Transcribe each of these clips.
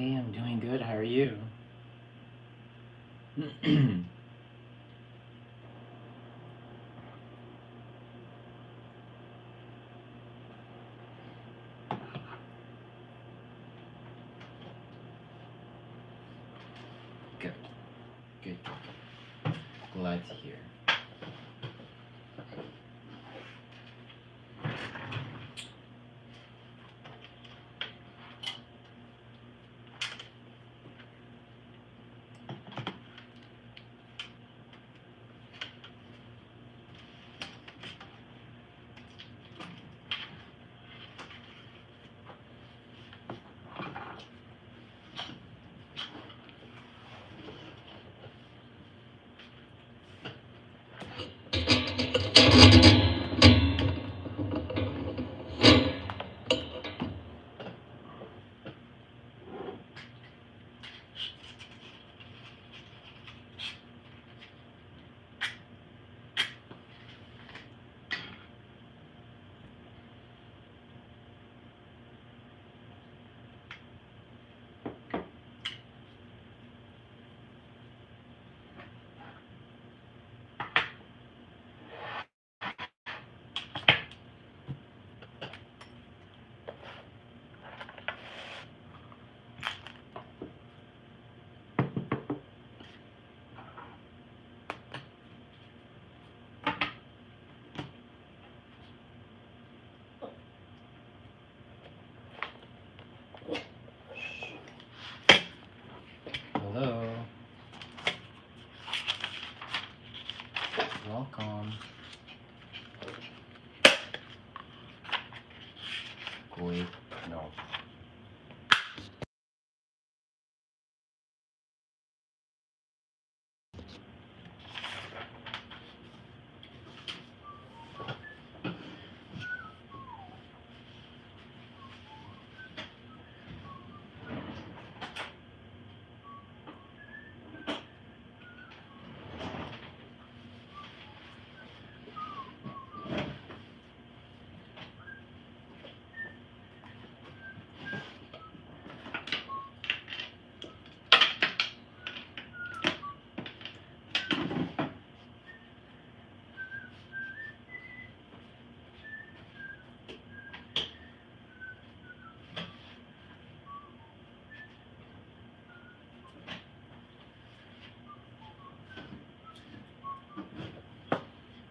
Hey, I'm doing good. How are you? Good. Good. Glad to hear. Hello. Welcome. Wait, no.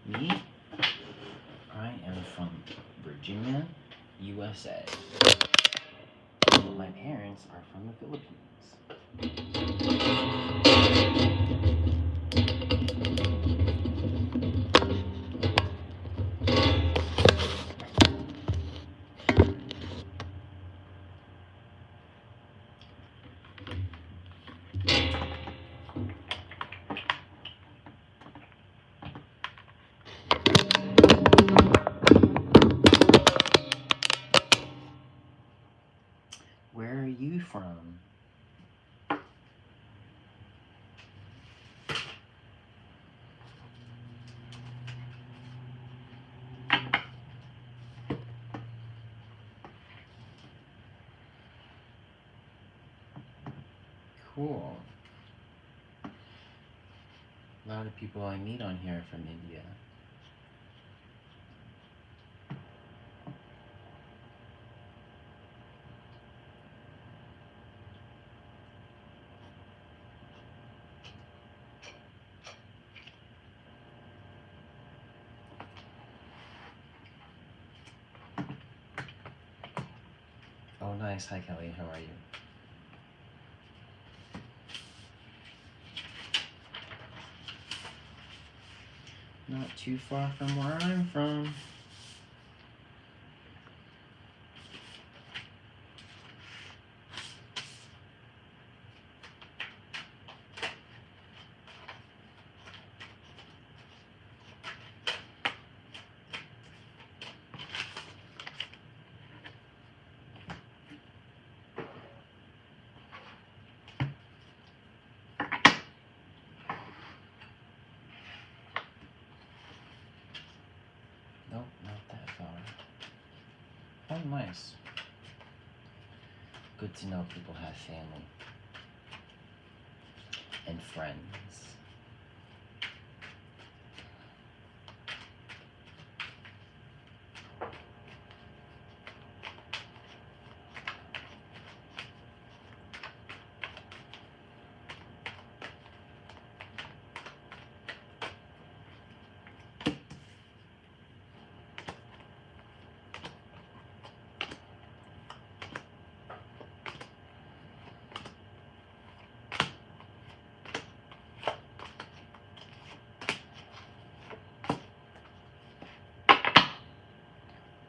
Me? I am from Virginia, USA. My parents are from the Philippines. Where are you from? Cool. A lot of people I meet on here are from India. Oh, nice. Hi, Kelly. How are you? Not too far from where I'm from. Nope, not that far. Oh, nice. good to know people have family and friends.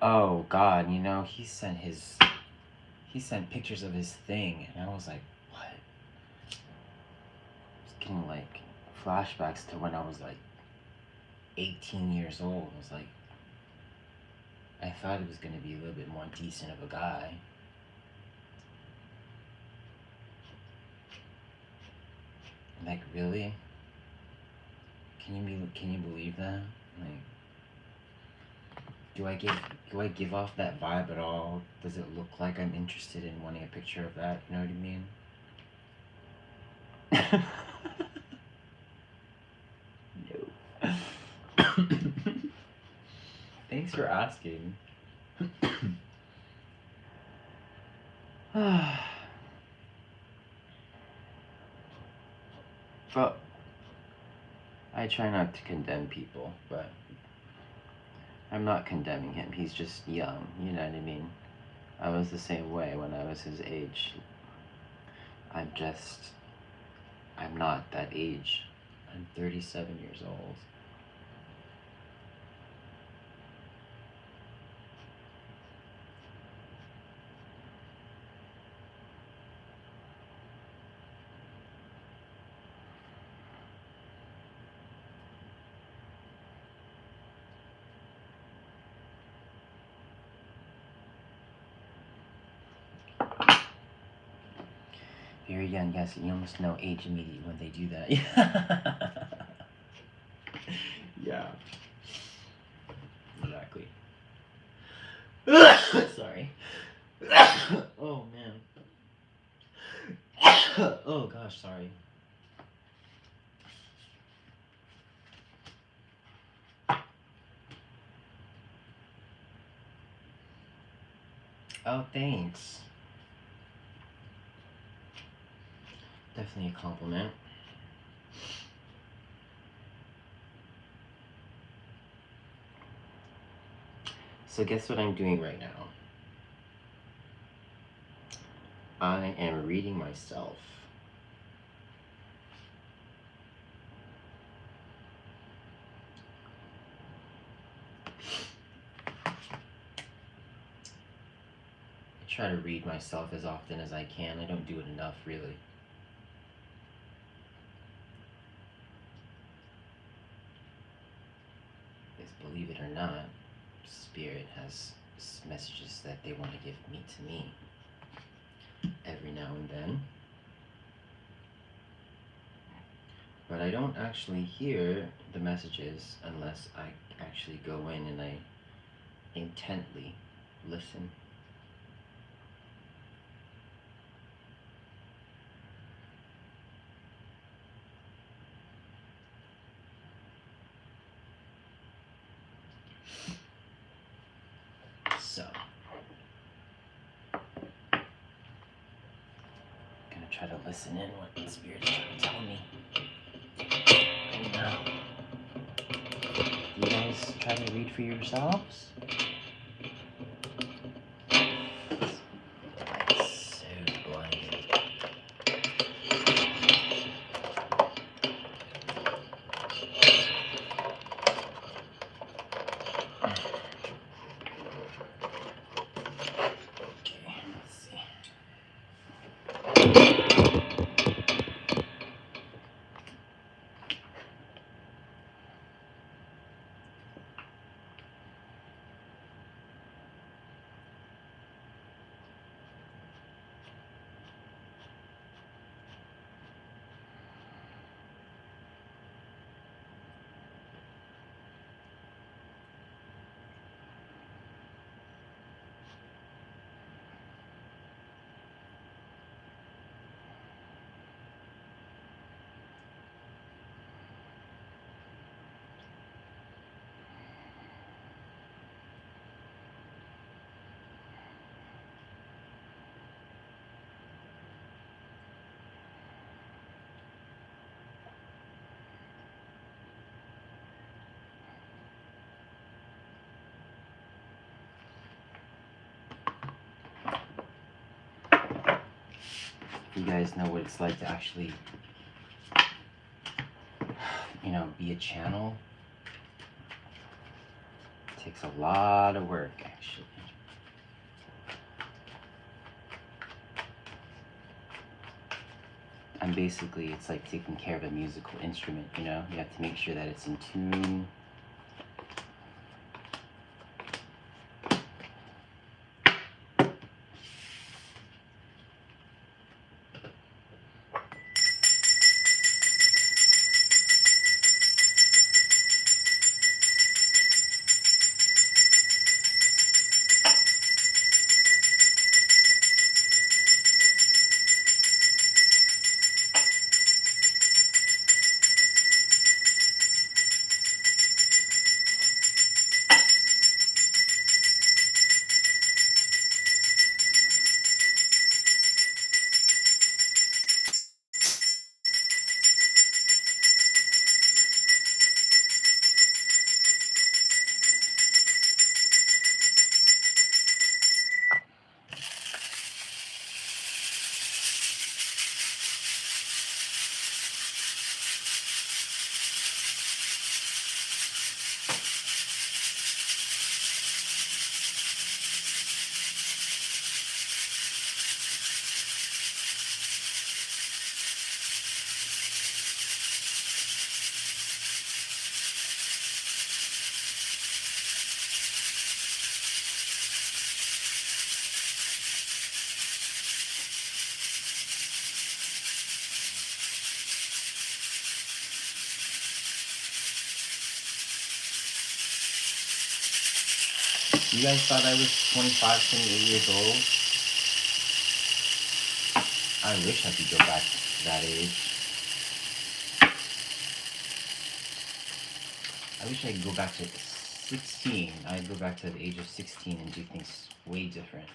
Oh God, you know, he sent pictures of his thing, and I was like, what? I was getting like flashbacks to when I was like 18 years old. I was like, I thought he was gonna be a little bit more decent of a guy. Like, really? Can you believe that? Like, do I give off that vibe at all? Does it look like I'm interested in wanting a picture of that? You know what I mean? No. Thanks for asking. Well, I try not to condemn people, but I'm not condemning him. He's just young, you know what I mean? I was the same way when I was his age. I'm not that age. I'm 37 years old. Very young, yes, you almost know age immediately when they do that. Yeah. Exactly. Sorry. Oh, man. Oh, gosh, sorry. Oh, thanks. Definitely a compliment. So guess what I'm doing right now? I am reading myself. I try to read myself as often as I can. I don't do it enough, really. Because believe it or not, Spirit has messages that they want to give to me every now and then. But I don't actually hear the messages unless I actually go in and I intently listen. So, gonna try to listen in what the Spirit's trying to tell me right now. Do you guys try to read for yourselves? It's so blinding. Okay, let's see. You guys know what it's like to actually, be a channel. It takes a lot of work, actually. And basically, it's like taking care of a musical instrument, you have to make sure that it's in tune. You guys thought I was 25, 28 years old? I wish I could go back to that age. I wish I could go back to 16. I'd go back to the age of 16 and do things way different.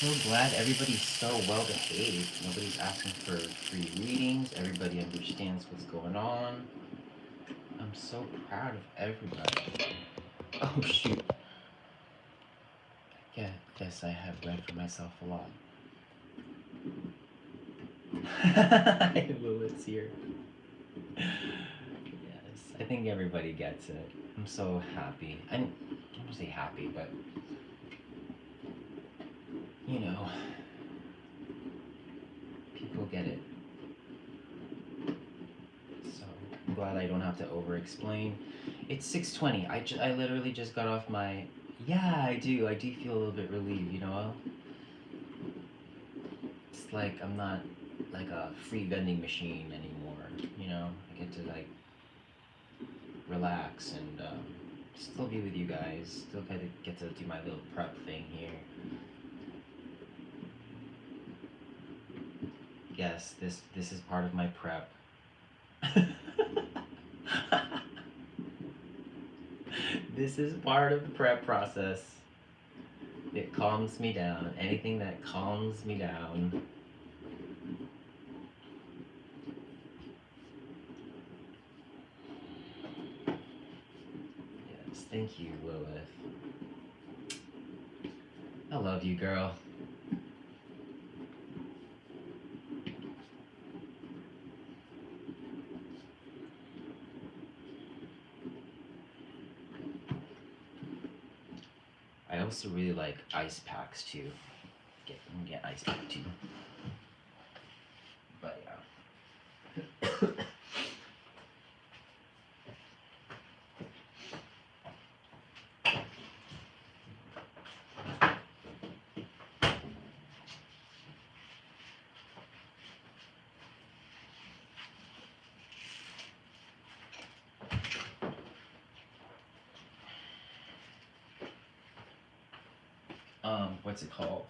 so glad everybody's so well behaved. Nobody's asking for free readings. Everybody understands what's going on. I'm so proud of everybody. Oh shoot. Yeah, guess I have read for myself a lot. Lilith's here. Yes, I think everybody gets it. I'm so happy. I don't want to say happy, but you know, people get it. So I'm glad I don't have to over-explain. It's 6:20. I literally just got off my. Yeah, I do. I do feel a little bit relieved. You know. It's like I'm not like a free vending machine anymore. You know, I get to like relax and still be with you guys. Still get to do my little prep thing here. Yes, this is part of my prep. This is part of the prep process. It calms me down. Anything that calms me down. Yes, thank you, Lilith. I love you, girl. I also really like ice packs too. Get ice pack too. But yeah. What's it called?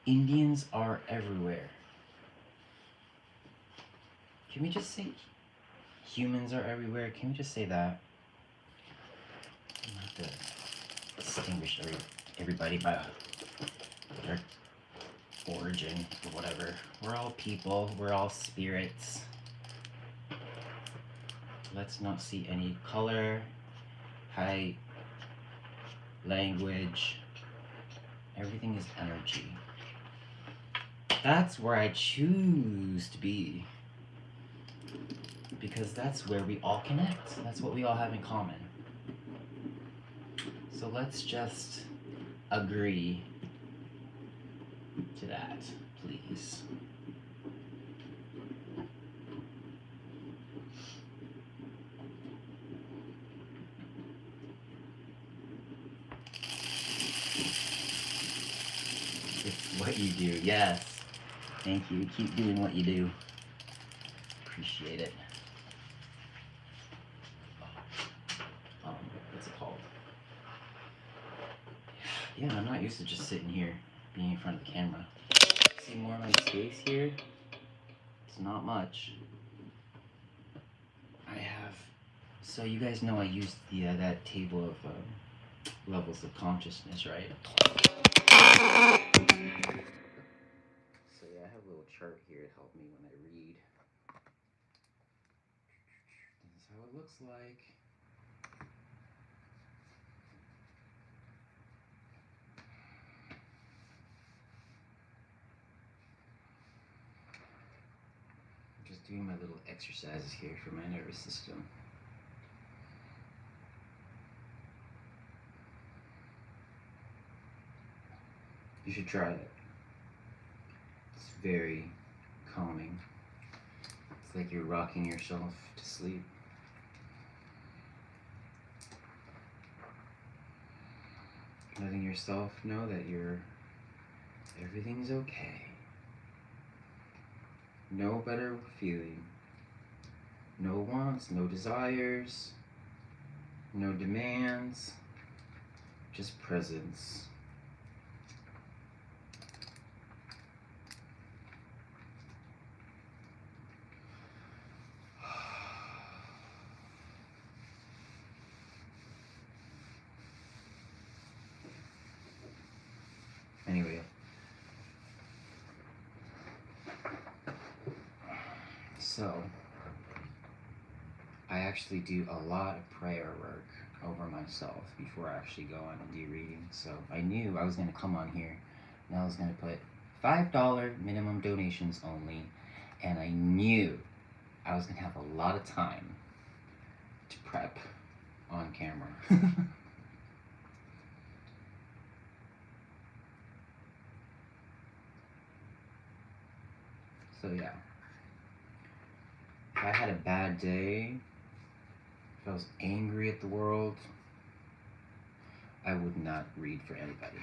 Indians are everywhere. Can we just say humans are everywhere? Can we just say that? I don't have to distinguish everybody by their origin or whatever. We're all people. We're all spirits. Let's not see any color, height, language. Everything is energy. That's where I choose to be. Because that's where we all connect. That's what we all have in common. So let's just agree to that, please. It's what you do, yes. Thank you. Keep doing what you do. Appreciate it. What's it called? Yeah, I'm not used to just sitting here, being in front of the camera. See more of my space here? It's not much. I have, so you guys know I used the that table of levels of consciousness, right? So yeah, I have a little chart here to help me when I read. This is how it looks like. I'm just doing my little exercises here for my nervous system. You should try it. It's very calming. It's like you're rocking yourself to sleep. Letting yourself know that everything's okay. No better feeling. No wants, no desires, no demands, just presence. So, I actually do a lot of prayer work over myself before I actually go on and do readings. So, I knew I was going to come on here and I was going to put $5 minimum donations only. And I knew I was going to have a lot of time to prep on camera. So, yeah. If I had a bad day, if I was angry at the world, I would not read for anybody.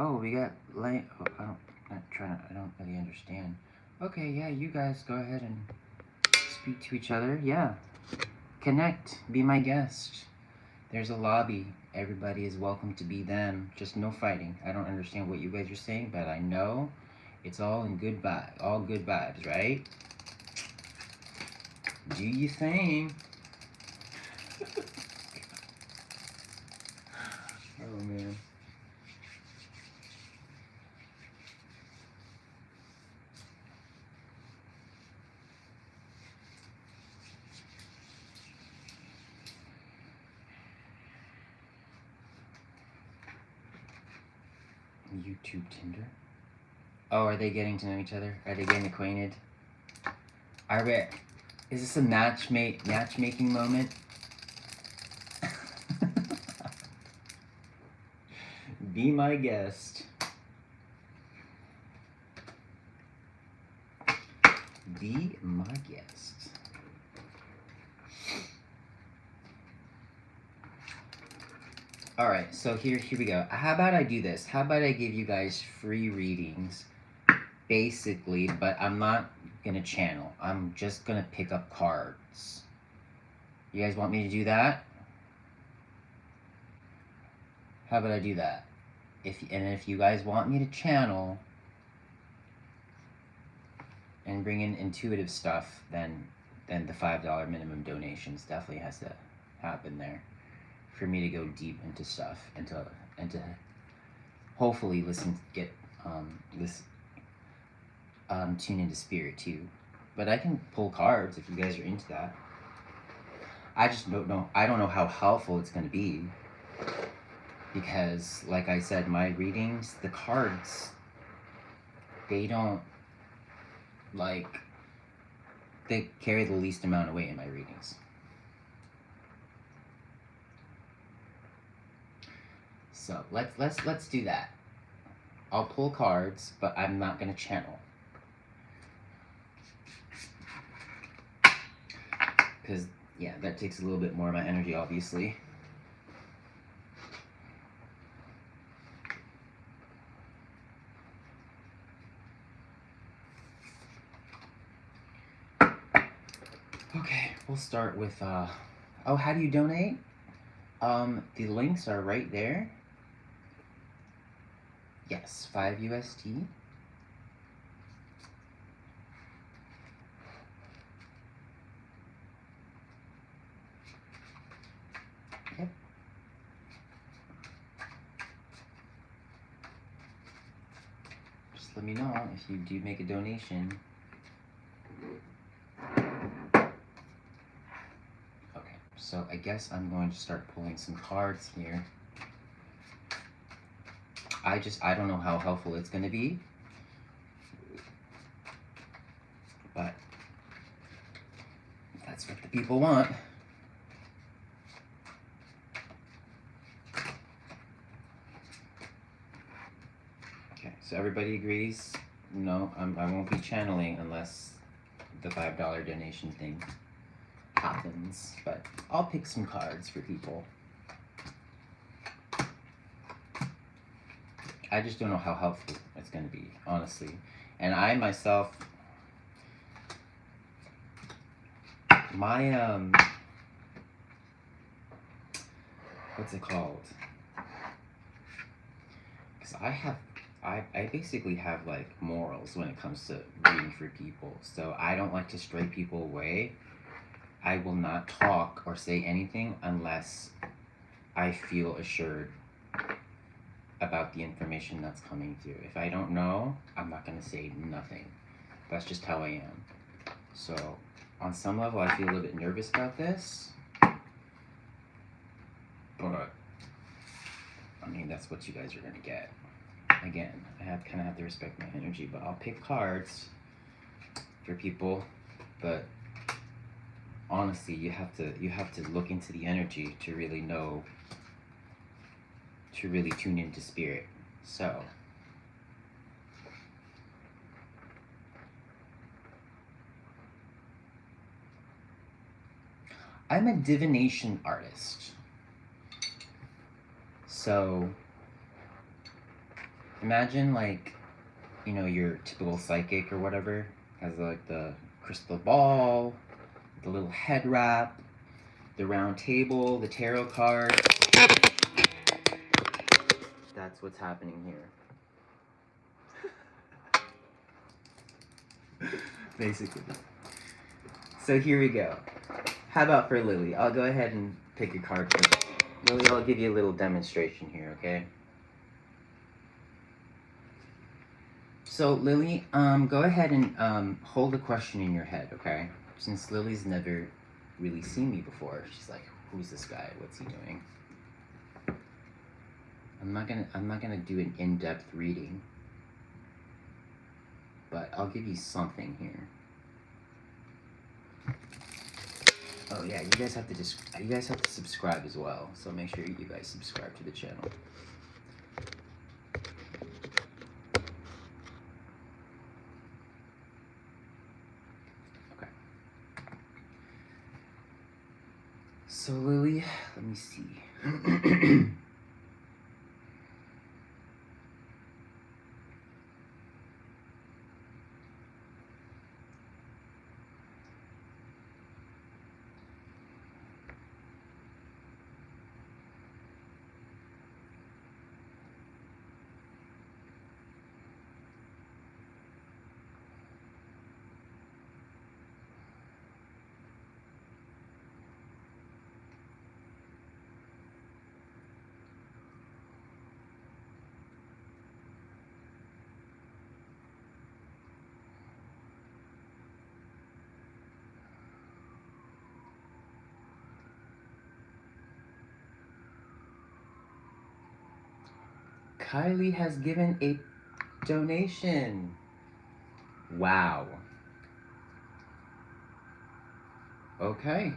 Oh, we got light. Oh, I don't really understand. Okay, yeah, you guys go ahead and speak to each other. Yeah. Connect. Be my guest. There's a lobby. Everybody is welcome to be them. Just no fighting. I don't understand what you guys are saying, but I know it's all in good vibes. All good vibes, right? Do you thing. Oh, man. YouTube Tinder? Oh, are they getting to know each other? Are they getting acquainted? Are we... Is this a matchmaking moment? Be my guest. Be my guest. Alright, so here we go. How about I do this? How about I give you guys free readings, basically, but I'm not gonna channel. I'm just gonna pick up cards. You guys want me to do that? How about I do that? If you guys want me to channel and bring in intuitive stuff, then the $5 minimum donations definitely has to happen there for me to go deep into stuff and to hopefully tune into spirit too. But I can pull cards if you guys are into that. I just don't know. I don't know how helpful it's going to be because, like I said, my readings, the cards, they don't they carry the least amount of weight in my readings. So let's do that. I'll pull cards, but I'm not gonna channel. Because, yeah, that takes a little bit more of my energy, obviously. Okay, we'll start with, oh, how do you donate? The links are right there. Yes, 5 USD. Yep. Just let me know if you do make a donation. Okay, so I guess I'm going to start pulling some cards here. I don't know how helpful it's going to be, but that's what the people want. Okay, so everybody agrees? No, I won't be channeling unless the $5 donation thing happens, but I'll pick some cards for people. I just don't know how helpful it's going to be, honestly. And I myself, my what's it called? Because I basically have like morals when it comes to reading for people. So I don't like to stray people away. I will not talk or say anything unless I feel assured about the information that's coming through. If I don't know, I'm not going to say nothing. That's just how I am. So on some level, I feel a little bit nervous about this. But I mean, that's what you guys are going to get. Again, I kind of have to respect my energy, but I'll pick cards for people. But honestly, you have to look into the energy to really know, to really tune into spirit. So I'm a divination artist. So imagine like, you know, your typical psychic or whatever has like the crystal ball, the little head wrap, the round table, the tarot card. That's what's happening here. Basically. So here we go. How about for Lily? I'll go ahead and pick a card for Lily. I'll give you a little demonstration here, okay? So Lily, go ahead and hold a question in your head, okay? Since Lily's never really seen me before, she's like, "Who's this guy? What's he doing?" I'm not gonna do an in-depth reading, but I'll give you something here. Oh yeah, you guys have to subscribe as well. So make sure you guys subscribe to the channel. Okay. So Lily, let me see. Kylie has given a donation. Wow. Okay.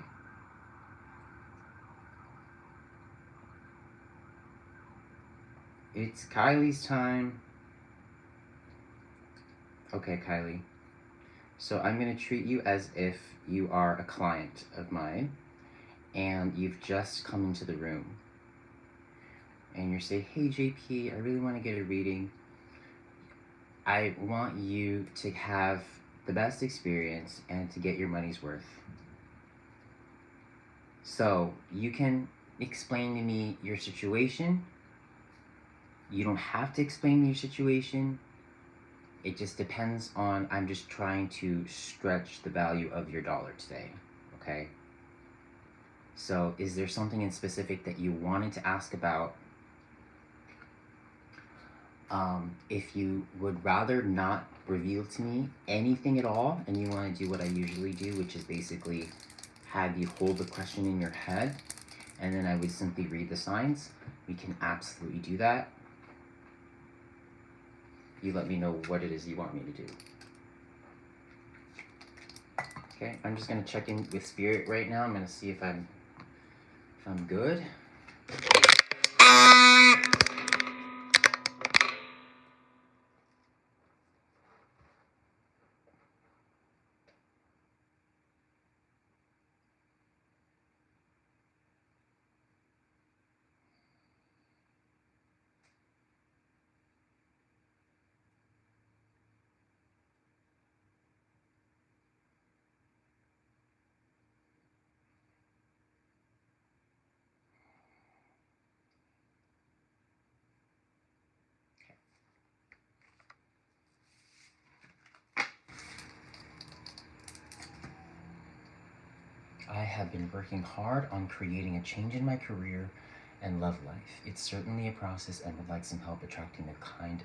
It's Kylie's time. Okay, Kylie. So I'm going to treat you as if you are a client of mine and you've just come into the room. And you're saying, "Hey JP, I really want to get a reading. I want you to have the best experience and to get your money's worth. So you can explain to me your situation. You don't have to explain your situation. It just depends on, I'm just trying to stretch the value of your dollar today, okay? So is there something in specific that you wanted to ask about? If you would rather not reveal to me anything at all, and you want to do what I usually do, which is basically have you hold the question in your head, and then I would simply read the signs, we can absolutely do that. you let me know what it is you want me to do. Okay, I'm just gonna check in with Spirit right now. I'm gonna see if I'm good. I have been working hard on creating a change in my career and love life. It's certainly a process and would like some help attracting a kind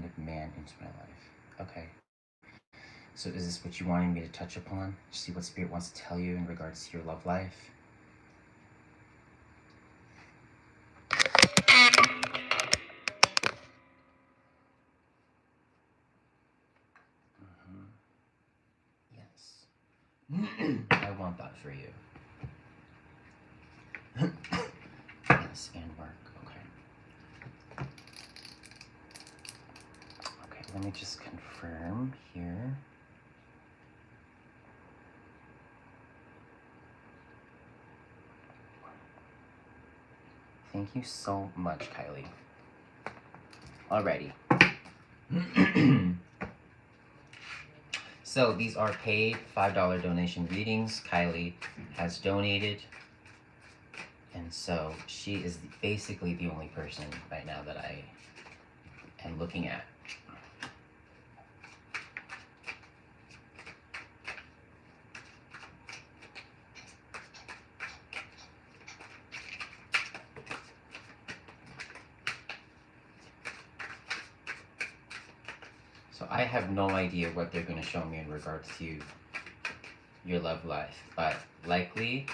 of man into my life. Okay. So is this what you wanted me to touch upon? See what Spirit wants to tell you in regards to your love life? Yes. I want that for you. Yes, and work. Okay. Okay, let me just confirm here. Thank you so much, Kylie. Alrighty. So these are paid $5 donation readings. Kylie has donated. And so she is basically the only person right now that I am looking at. So I have no idea what they're going to show me in regards to your love life, but likely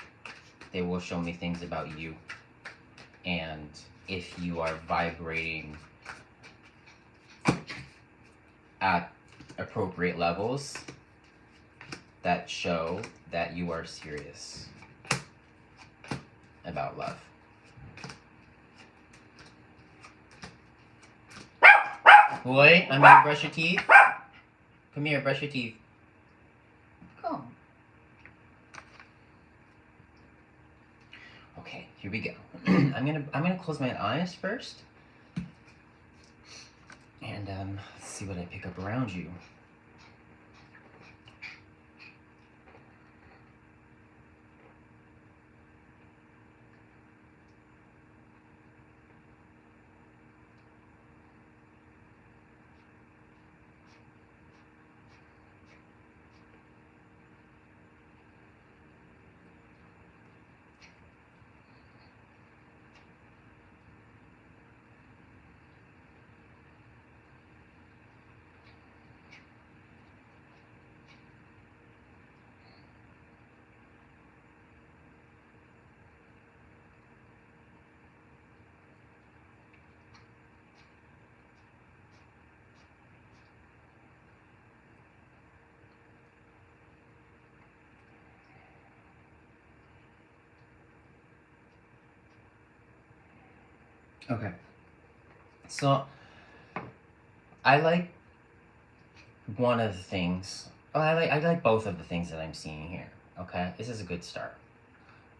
they will show me things about you, and if you are vibrating at appropriate levels that show that you are serious about love. Boy, I'm gonna brush your teeth. Come here, brush your teeth. Come. Okay, here we go. I'm gonna close my eyes first, and see what I pick up around you. Okay. So I like one of the things. Oh, I like both of the things that I'm seeing here. Okay, this is a good start.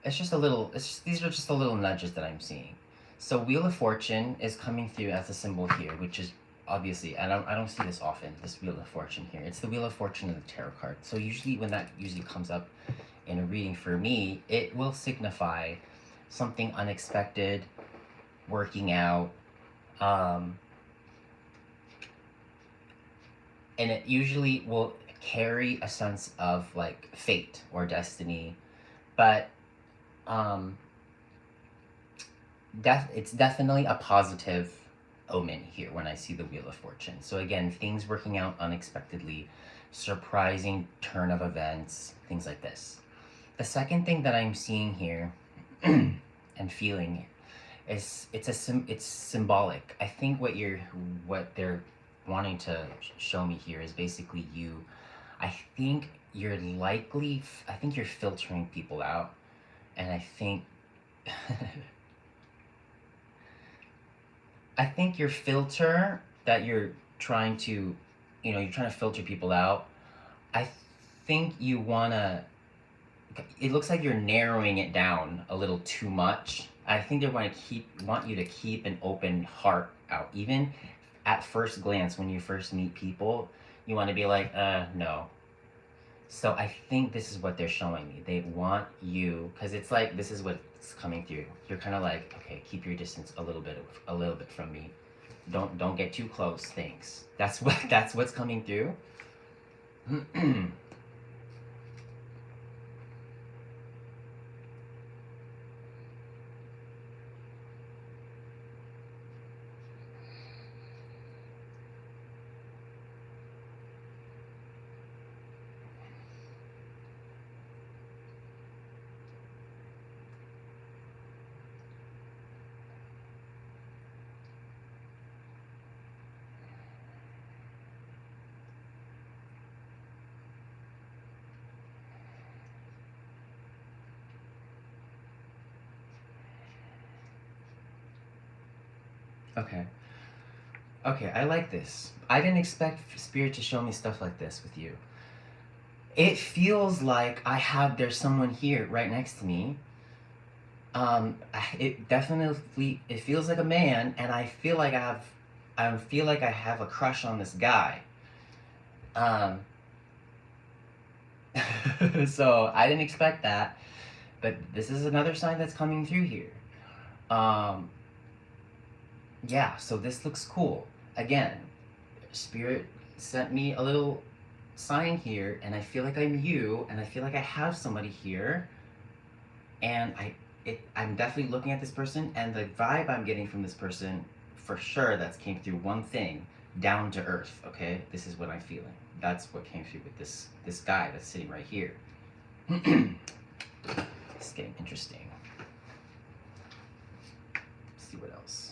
It's just a little. These are just the little nudges that I'm seeing. So Wheel of Fortune is coming through as a symbol here, which is obviously I don't see this often. This Wheel of Fortune here. It's the Wheel of Fortune of the tarot card. So usually when that comes up in a reading for me, it will signify something unexpected, working out. And it usually will carry a sense of like fate or destiny, but it's definitely a positive omen here when I see the Wheel of Fortune. So again, things working out unexpectedly, surprising turn of events, things like this. The second thing that I'm seeing here and feeling is it's symbolic. I think what they're wanting to show me here is basically you. I think you're likely, I think you're filtering people out. And I think, I think your filter that you're trying to, you're trying to filter people out. I think you want to, it looks like you're narrowing it down a little too much. I think they want you to keep an open heart out. Even at first glance, when you first meet people, you want to be like, no. So I think this is what they're showing me. They want you, because it's like, this is what's coming through. You're kind of like, okay, keep your distance a little bit from me. Don't get too close. Thanks. That's what's coming through. Okay. Okay, I like this. I didn't expect Spirit to show me stuff like this with you. It feels like there's someone here right next to me. It definitely, it feels like a man, and I feel like I have a crush on this guy. So I didn't expect that, but this is another sign that's coming through here. Yeah, so this looks cool. Again, Spirit sent me a little sign here, and I feel like I'm you, and I feel like I have somebody here, and I'm definitely looking at this person, and the vibe I'm getting from this person, for sure, that's came through one thing, down to earth. Okay, this is what I'm feeling. That's what came through with this guy that's sitting right here. It's getting interesting. Let's see what else.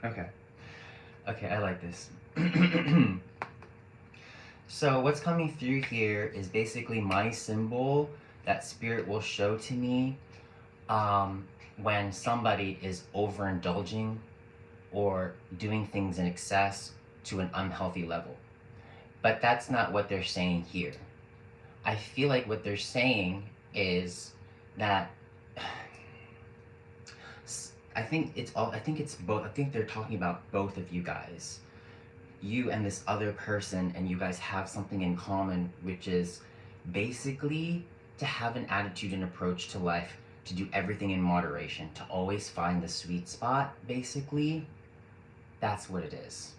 Okay. Okay, I like this. So what's coming through here is basically my symbol that Spirit will show to me when somebody is overindulging or doing things in excess to an unhealthy level. But that's not what they're saying here. I feel like what they're saying is that I think it's both. I think they're talking about both of you guys. You and this other person, and you guys have something in common, which is basically to have an attitude and approach to life, to do everything in moderation, to always find the sweet spot, basically. That's what it is.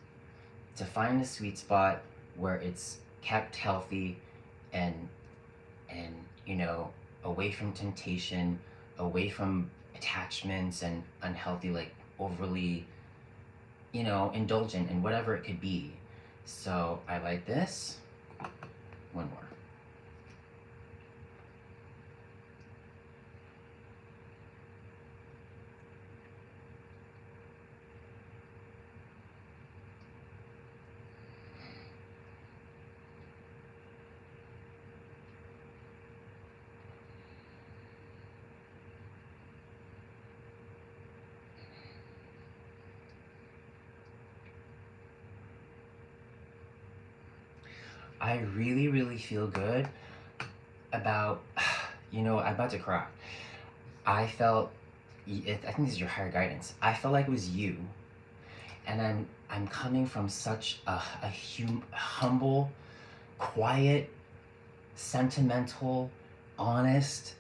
To find the sweet spot where it's kept healthy and away from temptation, away from attachments and unhealthy, like overly, indulgent and whatever it could be. So I like this. One more. I really, really feel good about, I'm about to cry. I felt, I think this is your higher guidance. I felt like it was you, and I'm coming from such a humble, quiet, sentimental, honest,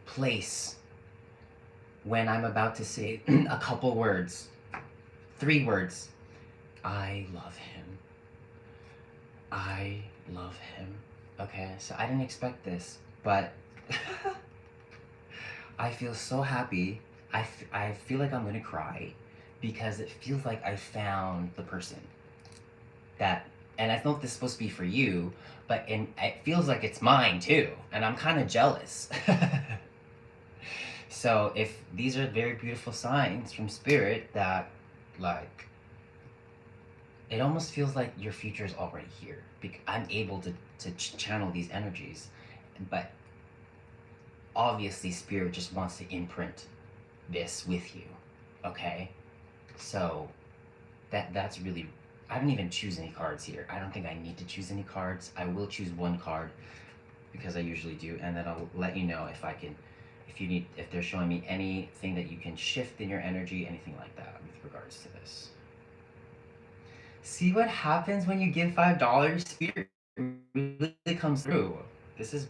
place when I'm about to say a couple words, 3 words. I love him. I love him. Okay, so I didn't expect this, but I feel so happy. I feel like I'm gonna cry because it feels like I found the person that, and I know this is supposed to be for you, but it feels like it's mine too, and I'm kind of jealous. So if these are very beautiful signs from spirit that, like, it almost feels like your future is already here. I'm able to channel these energies, but obviously spirit just wants to imprint this with you, okay? So that's really, I don't even choose any cards here. I don't think I need to choose any cards. I will choose 1 card because I usually do, and then I'll let you know if they're showing me anything that you can shift in your energy, anything like that with regards to this. See what happens when you give $5? Spirit really comes through. This is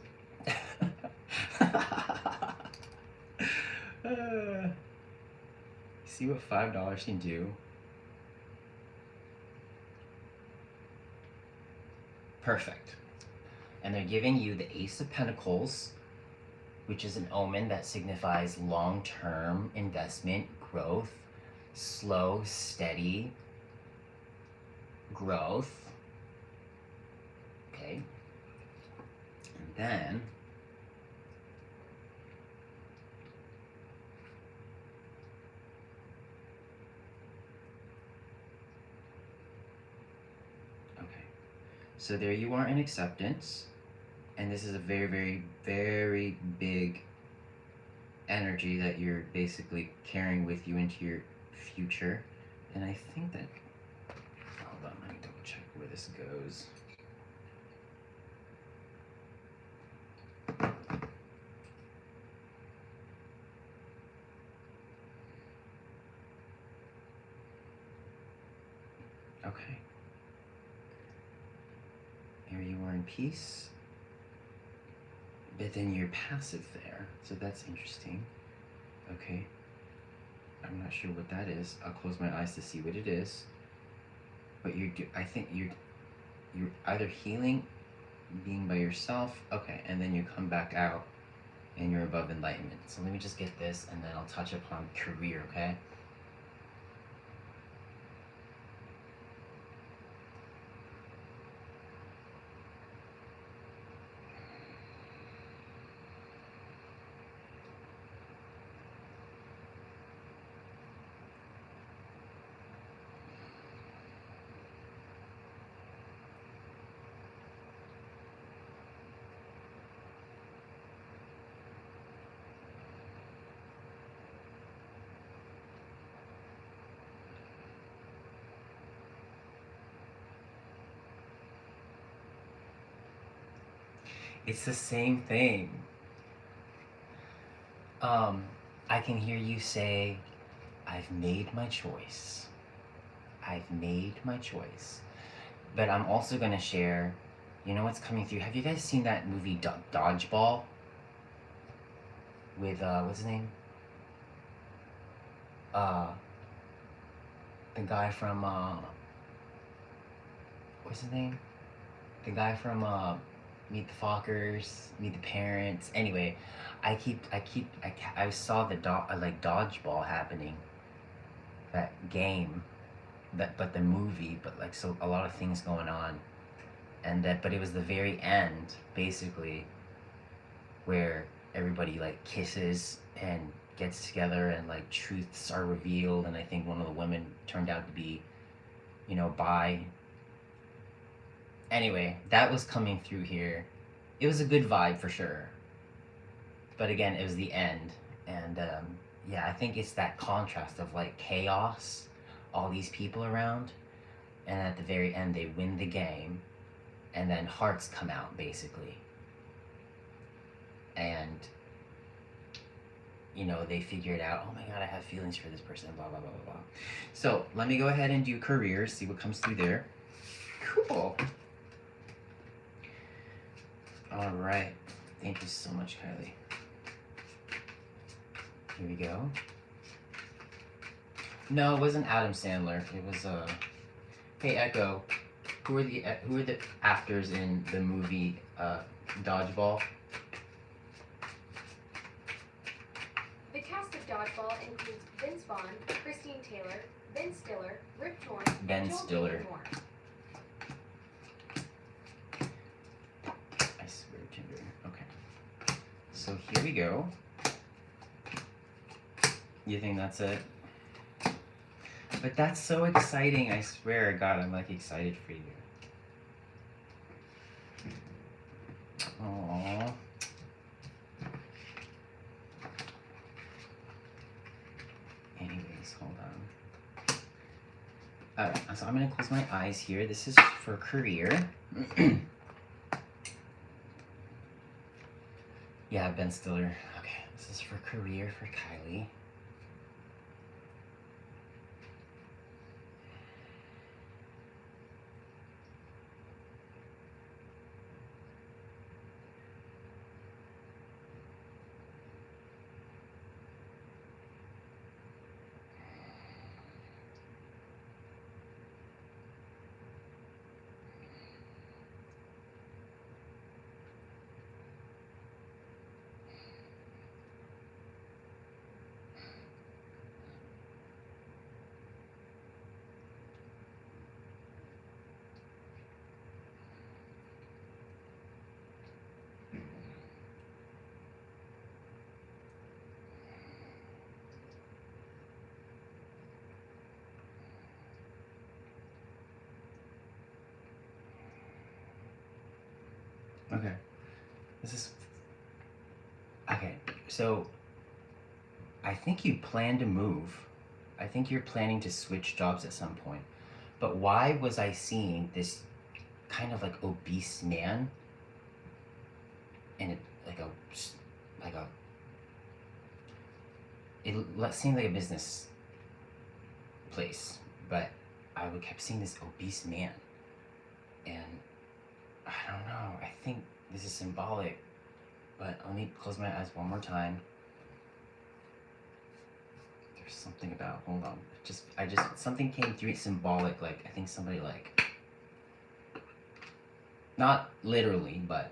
see what $5 can do. Perfect. And they're giving you the Ace of Pentacles, which is an omen that signifies long-term investment, growth, slow, steady growth. Okay. And then okay. So there you are in acceptance. And this is a very, very, very big energy that you're basically carrying with you into your future. And I think that, hold on, let me double check where this goes. Okay. Here you are in peace. But then you're passive there, so that's interesting. Okay. I'm not sure what that is. I'll close my eyes to see what it is. But I think you're either healing, being by yourself, okay, and then you come back out and you're above enlightenment. So let me just get this and then I'll touch upon career, okay? It's the same thing. I can hear you say, I've made my choice. I've made my choice. But I'm also gonna share, you know what's coming through? Have you guys seen that movie Dodgeball? With, what's his name? The guy from, what's his name? The guy from, Meet the Fockers, Meet the Parents. Anyway, I saw the Dodgeball happening, that game, but the movie, but like, so a lot of things going on, but it was the very end, basically, where everybody like kisses and gets together and like truths are revealed, and I think one of the women turned out to be, bi. Anyway, that was coming through here. It was a good vibe for sure. But again, it was the end. And yeah, I think it's that contrast of like chaos, all these people around, and at the very end, they win the game, and then hearts come out, basically. And, they figure it out. Oh my god, I have feelings for this person, blah, blah, blah, blah, blah. So, let me go ahead and do careers, see what comes through there. Cool. All right. Thank you so much, Kylie. Here we go. No, it wasn't Adam Sandler. It was Hey Echo, who are the actors in the movie Dodgeball? The cast of Dodgeball includes Vince Vaughn, Christine Taylor, Ben Stiller, Rip Torn, Ben and Joel Stiller. Moore. I swear, Tinder. Okay. So here we go. You think that's it? But that's so exciting, I swear, God, I'm like excited for you. Aww. Anyways, hold on. Alright, so I'm gonna close my eyes here. This is for career. Yeah, Ben Stiller. Okay, this is for career for Kylie. Okay. This is... Okay, so... I think you plan to move. I think you're planning to switch jobs at some point. But why was I seeing this kind of like obese man in it, it seemed like a business place, but I kept seeing this obese man, and I don't know, I think this is symbolic, but let me close my eyes one more time. There's something about, hold on, something came through, it's symbolic, like, I think somebody like, not literally, but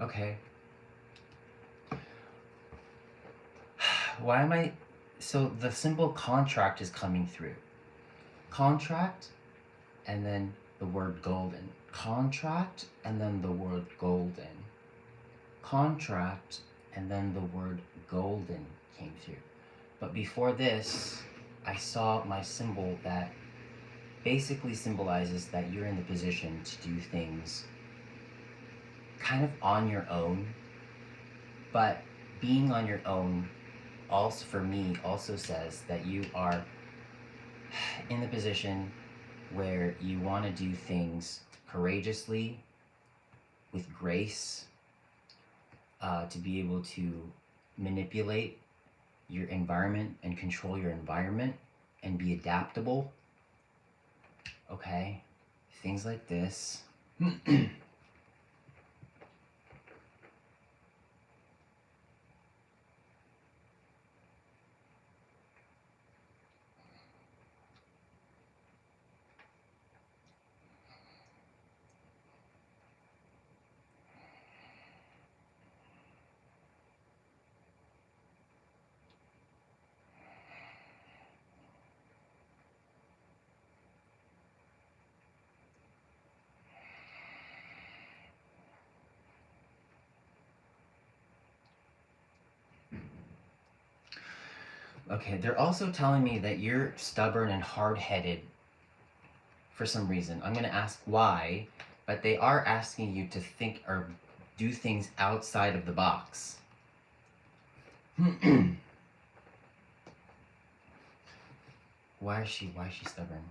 okay. Why am I... So the symbol contract is coming through. Contract, and then the word golden. Contract, and then the word golden. Contract, and then the word golden came through. But before this, I saw my symbol that basically symbolizes that you're in the position to do things kind of on your own, but being on your own also for me also says that you are in the position where you want to do things courageously, with grace, to be able to manipulate your environment and control your environment and be adaptable. Okay, things like this. Okay, they're also telling me that you're stubborn and hard-headed for some reason. I'm gonna ask why, but they are asking you to think or do things outside of the box. Why is she stubborn?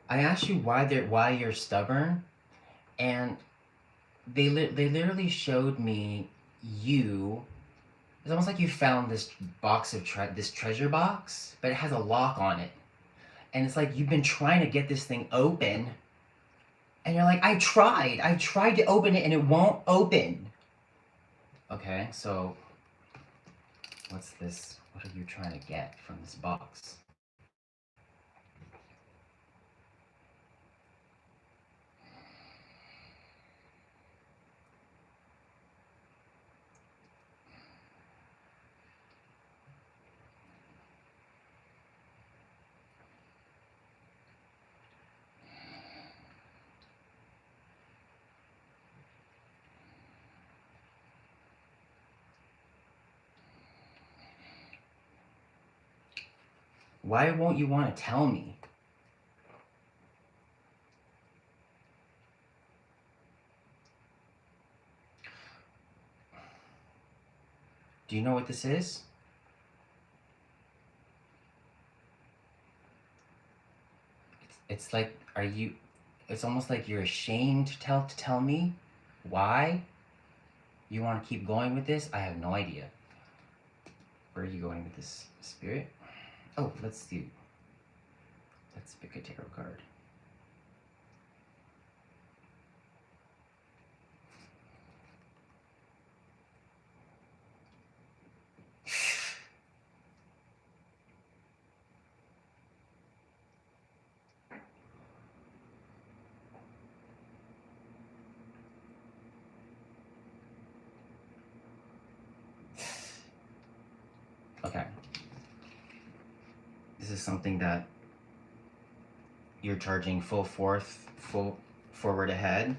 I asked you why you're stubborn, and they literally showed me you. It's almost like you found this box of this treasure box, but it has a lock on it, and it's like you've been trying to get this thing open, and you're like, I tried to open it, and it won't open. Okay, so what's this? What are you trying to get from this box? Why won't you want to tell me? Do you know what this is? It's like, it's almost like you're ashamed to tell me why you want to keep going with this. I have no idea. Where are you going with this, spirit? Oh, let's see. Let's pick a tarot card. Okay. This is something that you're charging full forward ahead.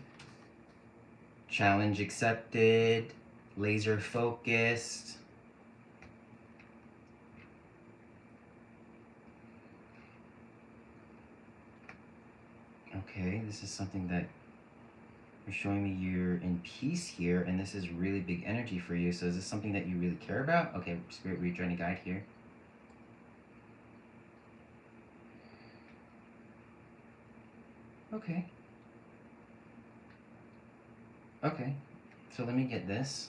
Challenge accepted. Laser focused. Okay, this is something that you're showing me you're in peace here, and this is really big energy for you. So is this something that you really care about? Okay, Spirit, we're trying to guide here. Okay. Okay, so let me get this.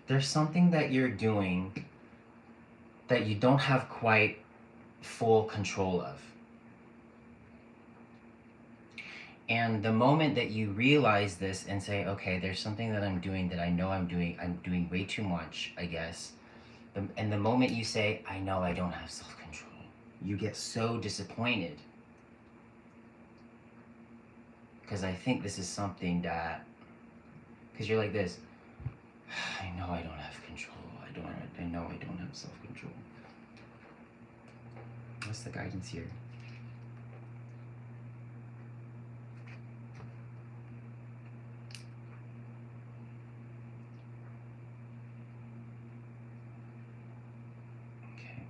There's something that you're doing that you don't have quite full control of. And the moment that you realize this and say, okay, there's something that I'm doing that I know I'm doing way too much, I guess. And the moment you say, I know I don't have self-control, you get so disappointed. Because I think this is something that, because you're like this, I know I don't have control. I know I don't have self-control. What's the guidance here? Okay.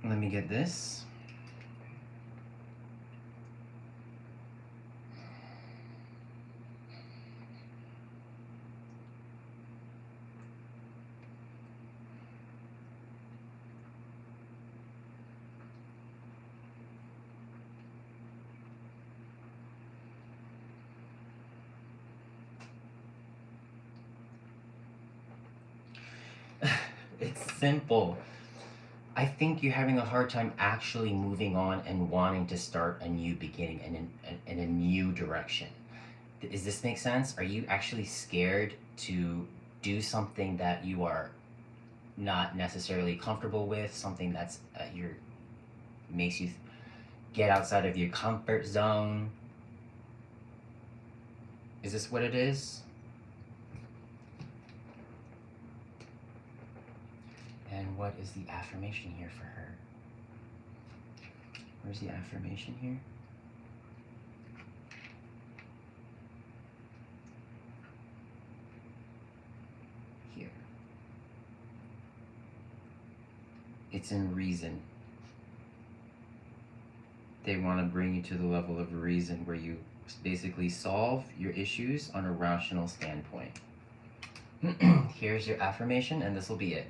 Let me get this. simple. I think you're having a hard time actually moving on and wanting to start a new beginning and in a new direction. Does this make sense? Are you actually scared to do something that you are not necessarily comfortable with, something that's makes you get outside of your comfort zone? Is this what it is? And what is the affirmation here for her? Where's the affirmation here? Here. It's in reason. They want to bring you to the level of reason where you basically solve your issues on a rational standpoint. Here's your affirmation, and this will be it.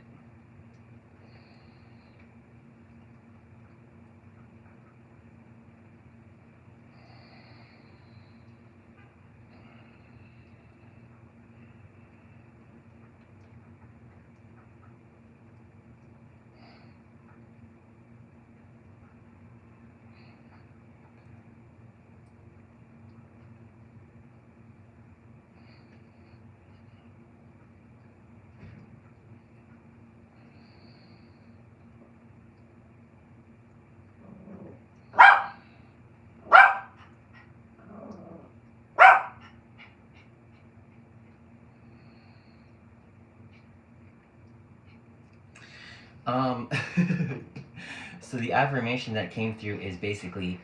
So the affirmation that came through is basically,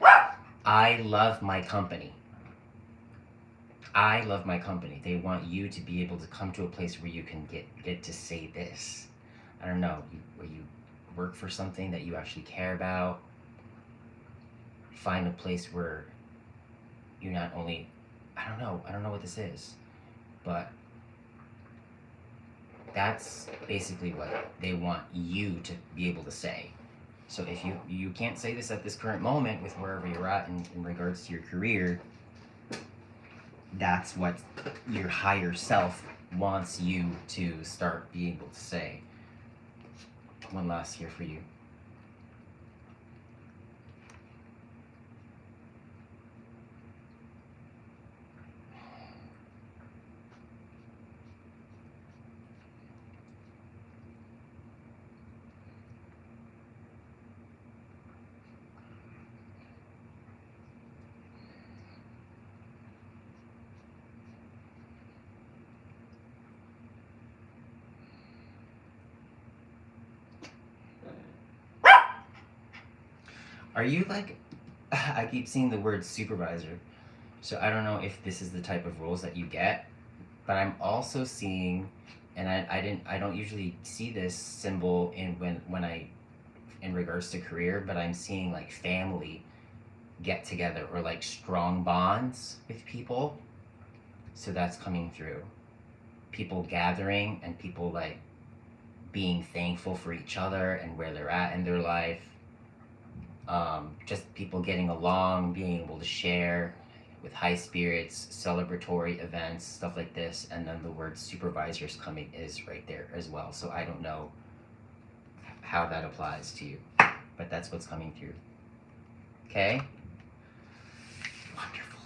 I love my company. I love my company. They want you to be able to come to a place where you can get to say this. I don't know, where you work for something that you actually care about. Find a place where you're not only, I don't know what this is, but that's basically what they want you to be able to say. So if you can't say this at this current moment with wherever you're at in regards to your career, that's what your higher self wants you to start being able to say. One last here for you. Are you like, I keep seeing the word supervisor, so I don't know if this is the type of roles that you get, but I'm also seeing, and I don't usually see this symbol in in regards to career, but I'm seeing like family get together or like strong bonds with people. So that's coming through. People gathering and people like being thankful for each other and where they're at in their life. Just people getting along, being able to share with high spirits, celebratory events, stuff like this. And then the word supervisors coming is right there as well. So I don't know how that applies to you, but that's what's coming through. Okay? Wonderful.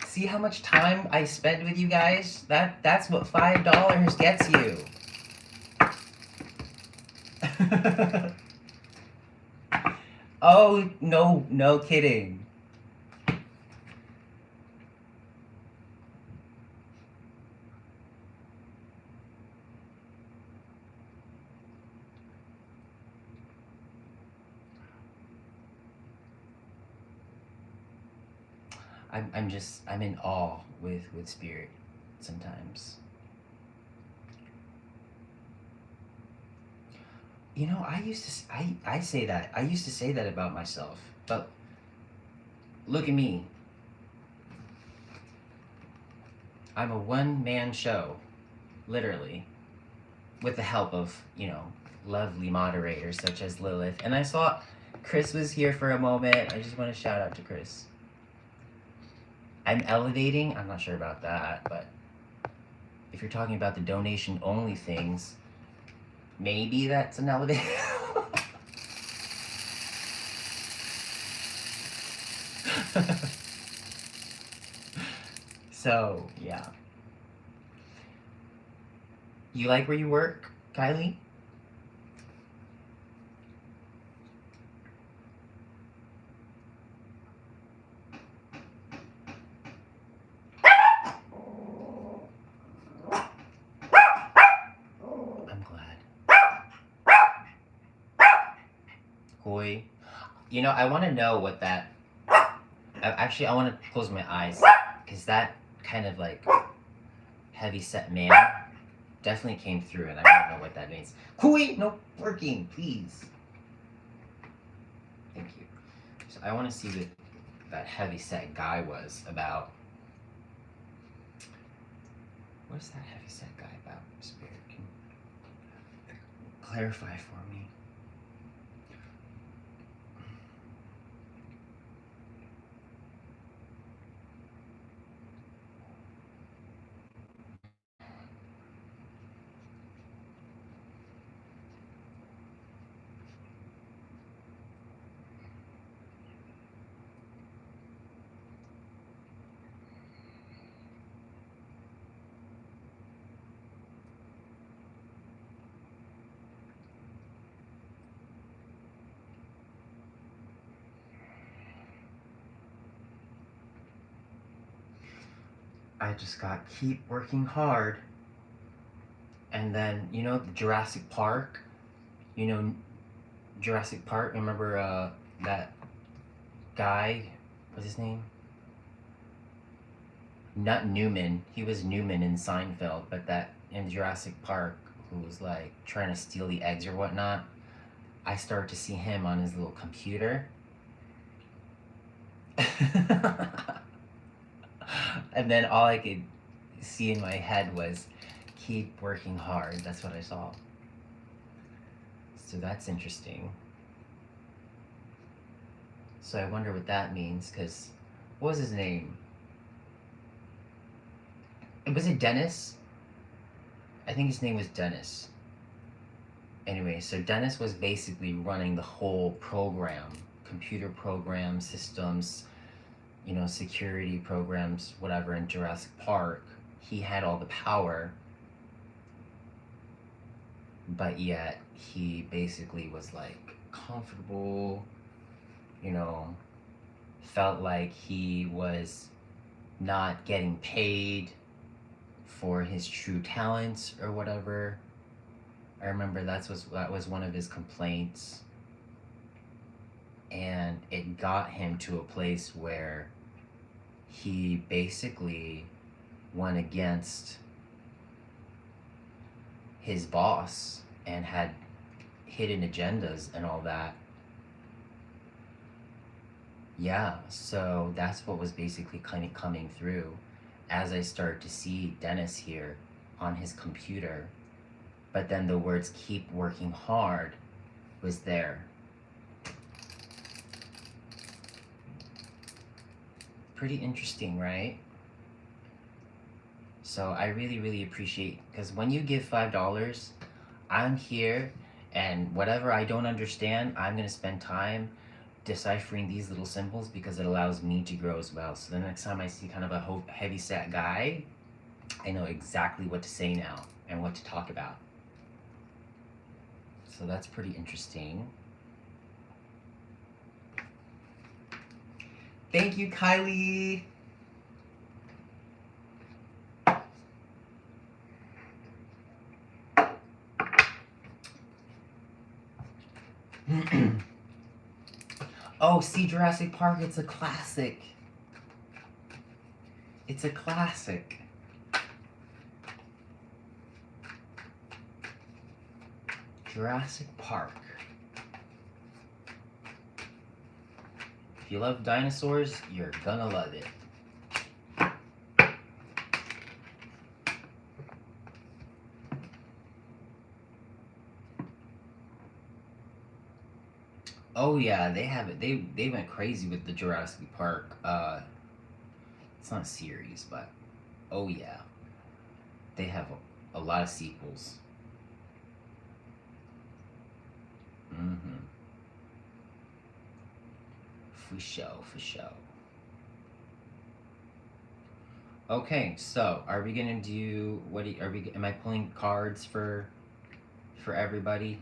See how much time I spend with you guys? That's what $5 gets you. Oh, no kidding. I'm in awe with spirit sometimes. You know, I say that. I used to say that about myself. But look at me. I'm a one-man show, literally, with the help of, lovely moderators such as Lilith. And I saw Chris was here for a moment. I just want to shout out to Chris. I'm elevating. I'm not sure about that, but if you're talking about the donation-only things, Maybe that's an elevator. So, yeah. You like where you work, Kylie? I'm glad. Koi. You know, I want to know what that... Actually, I want to close my eyes. Because that kind of like heavy-set man definitely came through, and I don't know what that means. Koi! No working, please. Thank you. So I want to see what that heavy-set guy was about. What's that heavy-set guy about, Spirit? Can you clarify for me? I just got keep working hard. And then, you know, Jurassic Park? You know, Jurassic Park, remember that guy? What's his name? Not Newman. He was Newman in Seinfeld, but that in Jurassic Park, who was like trying to steal the eggs or whatnot. I started to see him on his little computer. And then all I could see in my head was keep working hard. That's what I saw. So that's interesting. So I wonder what that means, because what was his name? Was it Dennis? I think his name was Dennis. Anyway, so Dennis was basically running the whole program, computer program, systems, you know, security programs, whatever, in Jurassic Park. He had all the power, but yet he basically was like comfortable, you know, felt like he was not getting paid for his true talents or whatever. I remember that was one of his complaints, and it got him to a place where he basically went against his boss and had hidden agendas and all that. Yeah, so that's what was basically kind of coming through as I start to see Dennis here on his computer. But then the words keep working hard was there. Pretty interesting, right? So I really, really appreciate, because when you give $5, I'm here, and whatever I don't understand, I'm going to spend time deciphering these little symbols because it allows me to grow as well. So the next time I see kind of a heavy-set guy, I know exactly what to say now and what to talk about. So that's pretty interesting. Thank you, Kylie. Oh, see Jurassic Park, it's a classic. It's a classic. Jurassic Park. If you love dinosaurs, you're gonna love it. Oh yeah, they have it. They went crazy with the Jurassic Park. It's not a series, but oh yeah, they have a lot of sequels. Mm-hmm. For sure, for sure. Okay, so are we gonna do what? Are we? Am I pulling cards for everybody?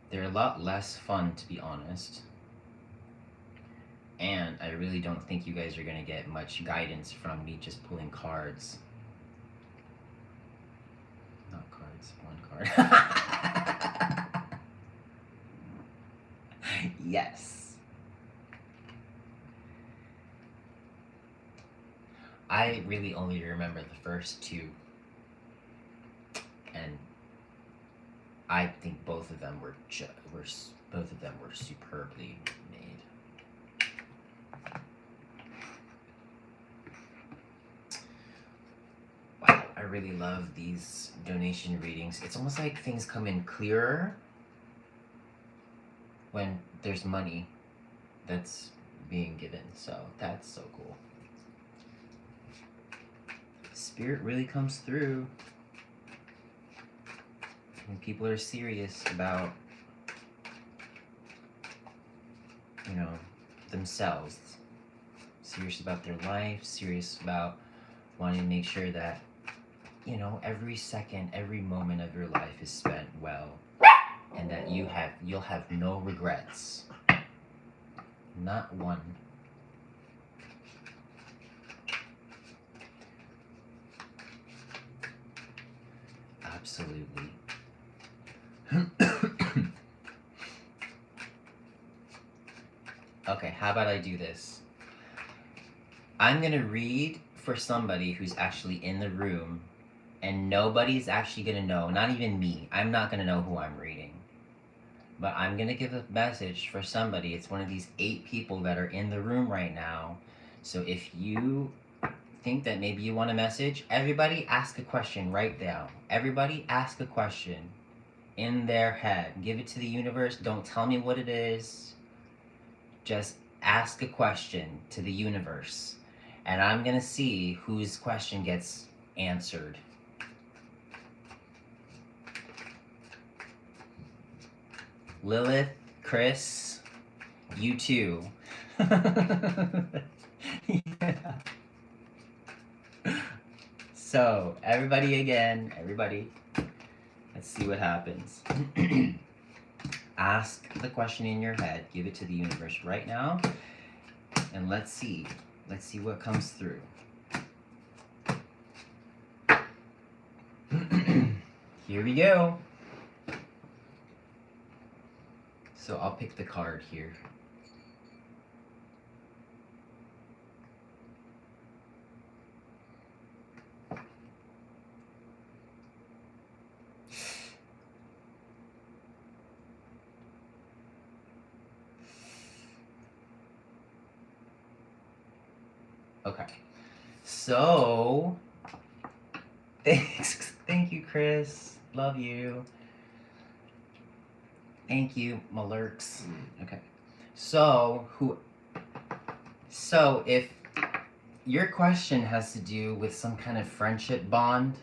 They're a lot less fun, to be honest. And I really don't think you guys are gonna get much guidance from me just pulling cards. Not cards, one card. Yes. I really only remember the first two. And I think both of them were superbly made. Wow, I really love these donation readings. It's almost like things come in clearer when there's money that's being given. So that's so cool. Spirit really comes through when people are serious about, you know, themselves, serious about their life, serious about wanting to make sure that, you know, every second, every moment of your life is spent well, and that you'll have no regrets. Not one. Absolutely. Okay, how about I do this? I'm gonna read for somebody who's actually in the room, and nobody's actually gonna know, not even me. I'm not gonna know who I'm reading. But I'm gonna give a message for somebody. It's one of these 8 people that are in the room right now. So if you think that maybe you want a message, everybody ask a question right now. Everybody ask a question in their head. Give it to the universe. Don't tell me what it is. Just ask a question to the universe. And I'm gonna see whose question gets answered. Lilith, Chris, you too. Yeah. So, everybody again, everybody, let's see what happens. Ask the question in your head, give it to the universe right now, and let's see what comes through. Here we go. So I'll pick the card here. Okay. So, thank you, Chris. Love you. Thank you, Malurks. Okay. So if your question has to do with some kind of friendship bond,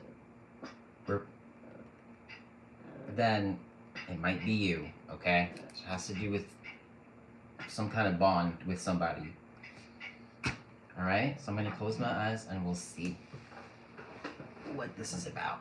then it might be you, okay? It has to do with some kind of bond with somebody. Alright, so I'm gonna close my eyes and we'll see what this is about.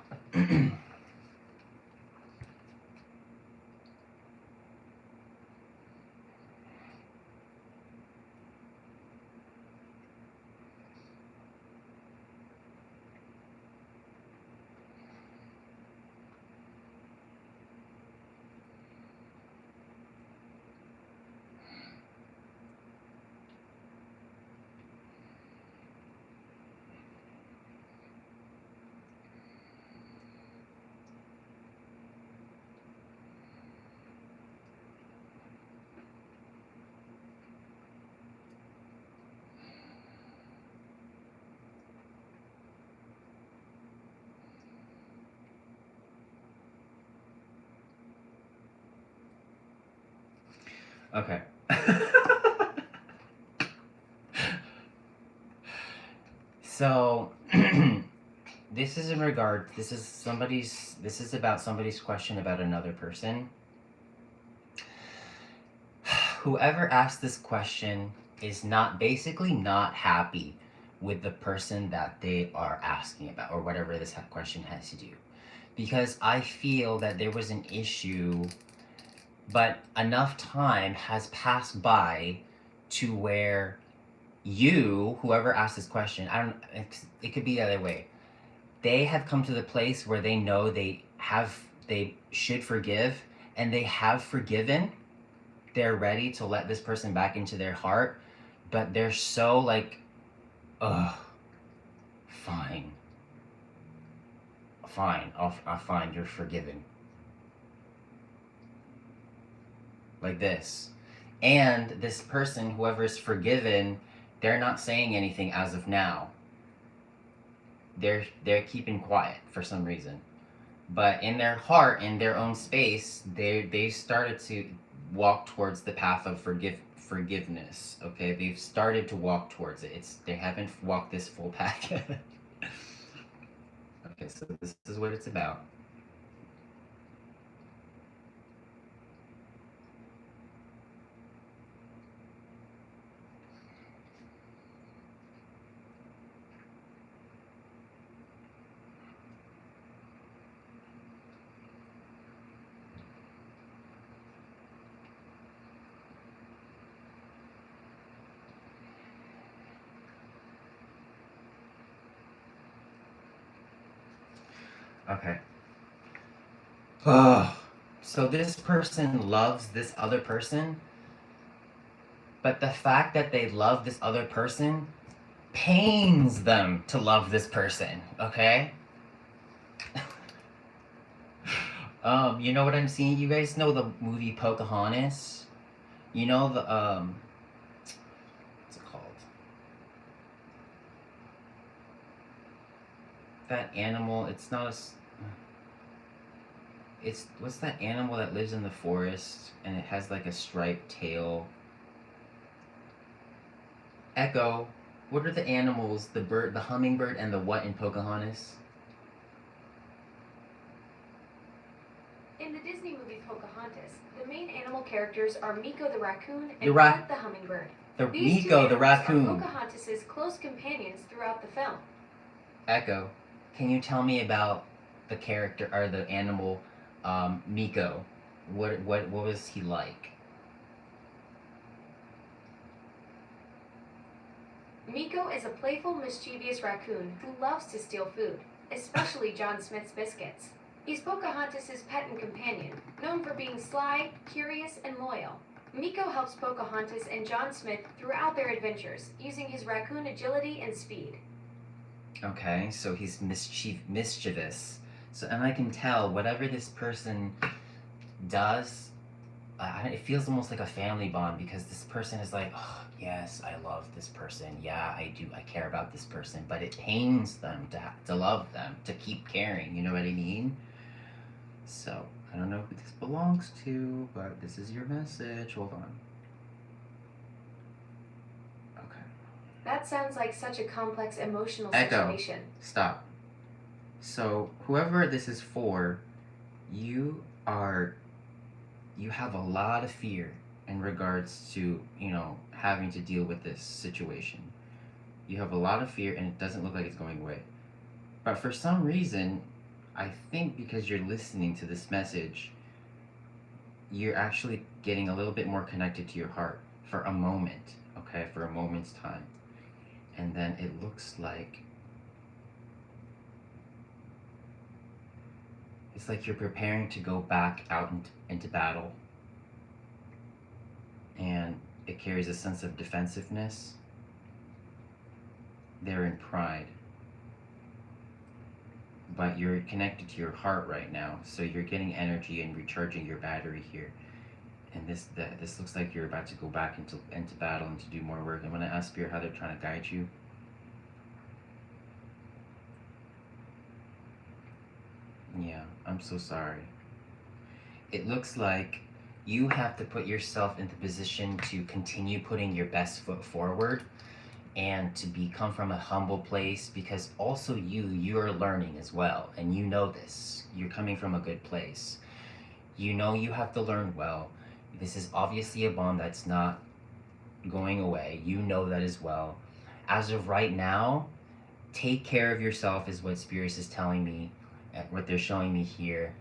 Okay. So this is in regard. This is about somebody's question about another person. Whoever asked this question is basically not happy with the person that they are asking about, or whatever this question has to do. Because I feel that there was an issue, but enough time has passed by to where whoever asked this question, it could be the other way. They have come to the place where they know they should forgive, and they have forgiven. They're ready to let this person back into their heart, but they're so like, ugh, fine, fine, you're forgiven. Like this. And this person, whoever is forgiven, they're not saying anything as of now. They're keeping quiet for some reason. But in their heart, in their own space, they started to walk towards the path of forgiveness. Okay, they've started to walk towards it. They haven't walked this full path yet. Okay, so this is what it's about. Okay. Oh, so this person loves this other person, but the fact that they love this other person pains them to love this person, okay? You know what I'm seeing? You guys know the movie Pocahontas? You know the, what's it called? That animal, it's not what's that animal that lives in the forest and it has like a striped tail? Echo. What are the animals? The bird, the hummingbird, and the what in Pocahontas? In the Disney movie Pocahontas, the main animal characters are Meeko the raccoon and The Flick the hummingbird. These two Meeko the animals raccoon. are Pocahontas' close companions throughout the film. Echo, can you tell me about the character or the animal, Meeko? What was he like? Meeko is a playful, mischievous raccoon who loves to steal food, especially John Smith's biscuits. He's Pocahontas' pet and companion, known for being sly, curious, and loyal. Meeko helps Pocahontas and John Smith throughout their adventures, using his raccoon agility and speed. Okay, so he's mischievous. So, and I can tell whatever this person does, it feels almost like a family bond, because this person is like, oh, yes, I love this person. Yeah, I do. I care about this person, but it pains them to love them, to keep caring. You know what I mean? So, I don't know who this belongs to, but this is your message. Hold on. Okay. That sounds like such a complex emotional Echo. situation. Stop. So, whoever this is for, you have a lot of fear in regards to, having to deal with this situation. You have a lot of fear, and it doesn't look like it's going away. But for some reason, I think because you're listening to this message, you're actually getting a little bit more connected to your heart for a moment, okay? For a moment's time. And then it looks like it's like you're preparing to go back out into battle. And it carries a sense of defensiveness. They're in pride. But you're connected to your heart right now, so you're getting energy and recharging your battery here. And this looks like you're about to go back into battle and to do more work. I'm going to ask Spirit how they're trying to guide you. Yeah, I'm so sorry. It looks like you have to put yourself into position to continue putting your best foot forward, and to come from a humble place, because also you're learning as well, and you know this. You're coming from a good place. You know you have to learn well. This is obviously a bond that's not going away. You know that as well. As of right now, take care of yourself is what Spirit is telling me, what they're showing me here.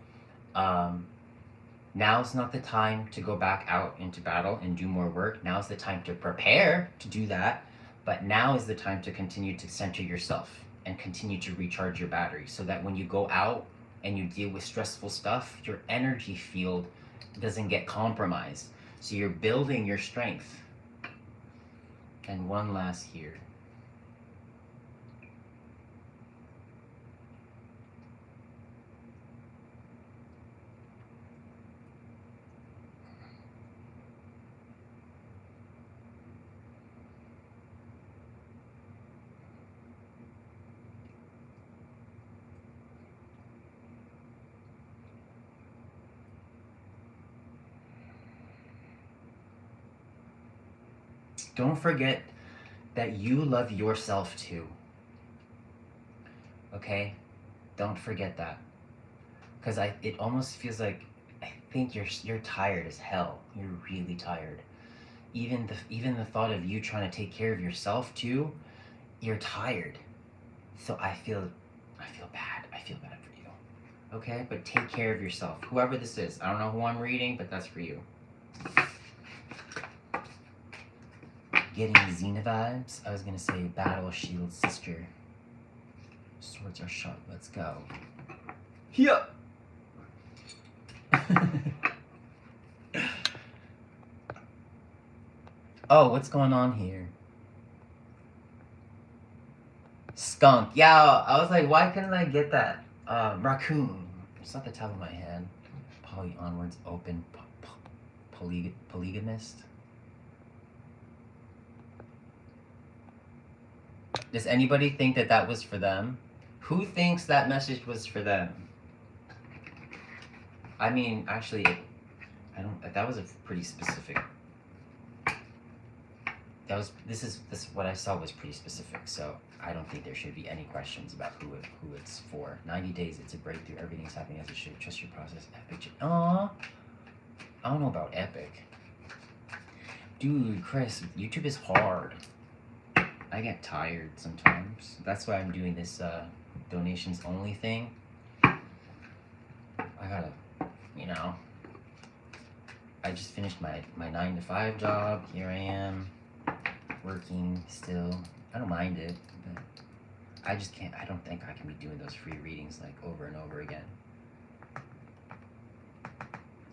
Now's not the time to go back out into battle and do more work. Now's the time to prepare to do that. But now is the time to continue to center yourself and continue to recharge your battery, so that when you go out and you deal with stressful stuff, your energy field doesn't get compromised. So you're building your strength. And one last here. Don't forget that you love yourself too. Okay? Don't forget that. Because it almost feels like, I think you're tired as hell. You're really tired. Even the thought of you trying to take care of yourself too, you're tired. So I feel bad. I feel bad for you. Okay? But take care of yourself. Whoever this is. I don't know who I'm reading, but that's for you. Getting Xena vibes. I was gonna say battle shield sister. Swords are sharp. Let's go. Here. Oh, what's going on here? Skunk. Yeah, I was like, why couldn't I get that? Raccoon. It's not the top of my head. Poly onwards. Open. Polygamist. Does anybody think that that was for them? Who thinks that message was for them? I mean, actually, I don't. That was a pretty specific. This what I saw was pretty specific. So I don't think there should be any questions about who it's for. 90 days. It's a breakthrough. Everything's happening as it should. Trust your process. Epic. Aww. I don't know about epic. Dude, Chris, YouTube is hard. I get tired sometimes. That's why I'm doing this donations only thing. I gotta, I just finished my 9-to-5 job. Here I am, working still. I don't mind it, but I just can't. I don't think I can be doing those free readings like over and over again.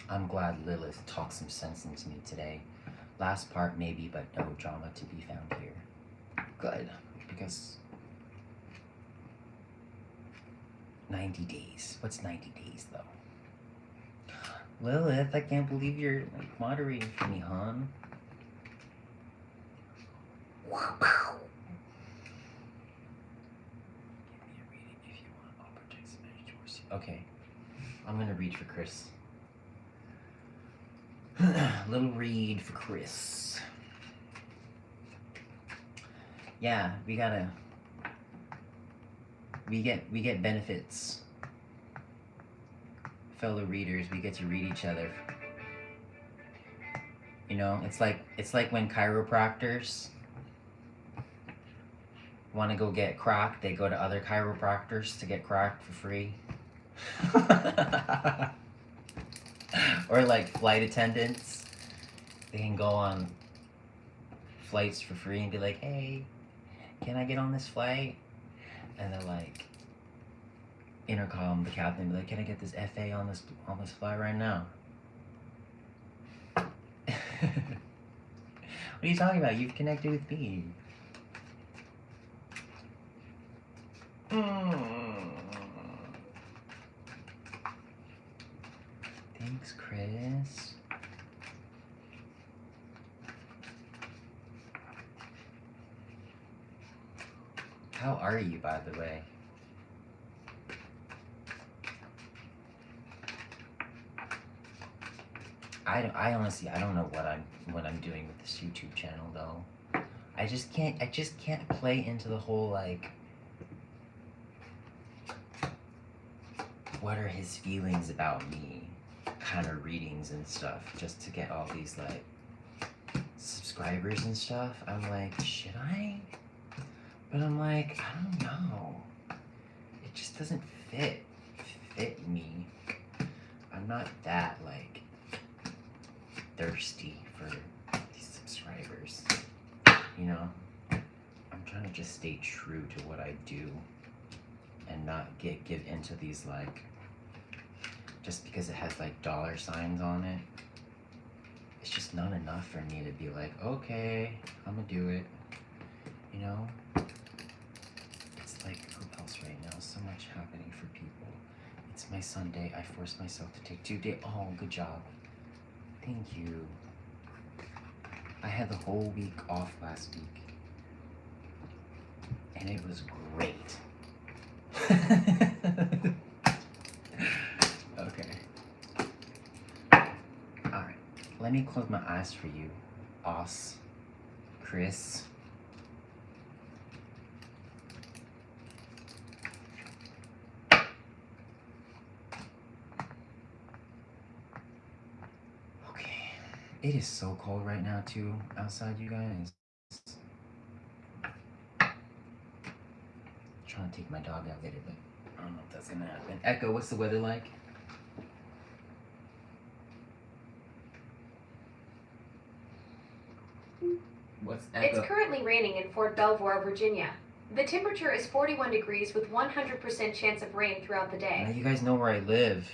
I'm glad Lilith talked some sense into me today. Last part maybe, but no drama to be found here. Good, because 90 days. What's 90 days though? Lilith, I can't believe you're like moderating for me, hon. Wow. Give me a reading if you want. I'll protect some energy towards you. Okay, I'm gonna read for Chris. Little read for Chris. Yeah, we get benefits. Fellow readers, we get to read each other. You know, it's like when chiropractors want to go get cracked, they go to other chiropractors to get cracked for free. Or like flight attendants, they can go on flights for free and be like, hey, can I get on this flight? And they're like, intercom the captain, be like, can I get this FA on this flight right now? What are you talking about? You've connected with me. Thanks, Chris. How are you, by the way? I honestly, I don't know what I'm doing with this YouTube channel though. I just can't play into the whole like, what are his feelings about me kind of readings and stuff just to get all these like subscribers and stuff. I'm like, should I? But I'm like, I don't know. It just doesn't fit me. I'm not that like thirsty for these subscribers. You know? I'm trying to just stay true to what I do and not give into these like, just because it has like dollar signs on it, it's just not enough for me to be like, okay, I'm gonna do it. You know? It's like, who else right now? So much happening for people. It's my Sunday. I forced myself to take 2 days. Oh, good job. Thank you. I had the whole week off last week. And it was great. Okay. Alright. Let me close my eyes for you. Os. Chris. Okay. It is so cold right now too outside, you guys. Trying to take my dog out later, but I don't know if that's gonna happen. Echo, what's the weather like? What's Echo? It's currently raining in Fort Belvoir, Virginia. The temperature is 41 degrees with 100% chance of rain throughout the day. Now you guys know where I live.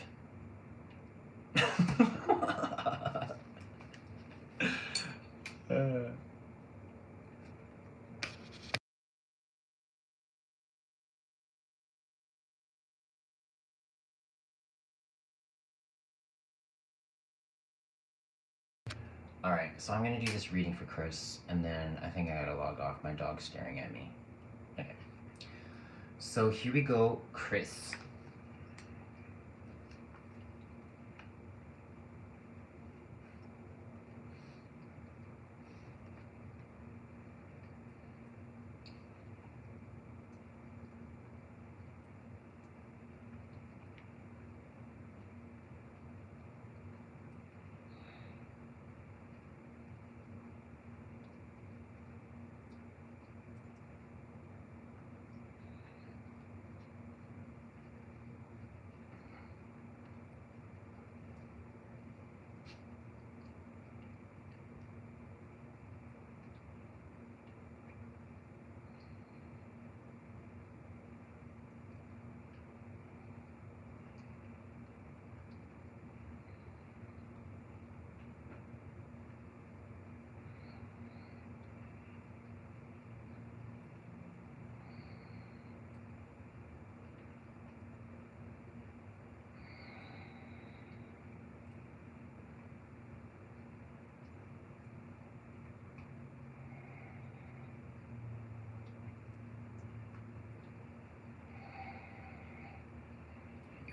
Alright, so I'm gonna do this reading for Chris, and then I think I gotta log off. My dog's staring at me. Okay. So here we go, Chris.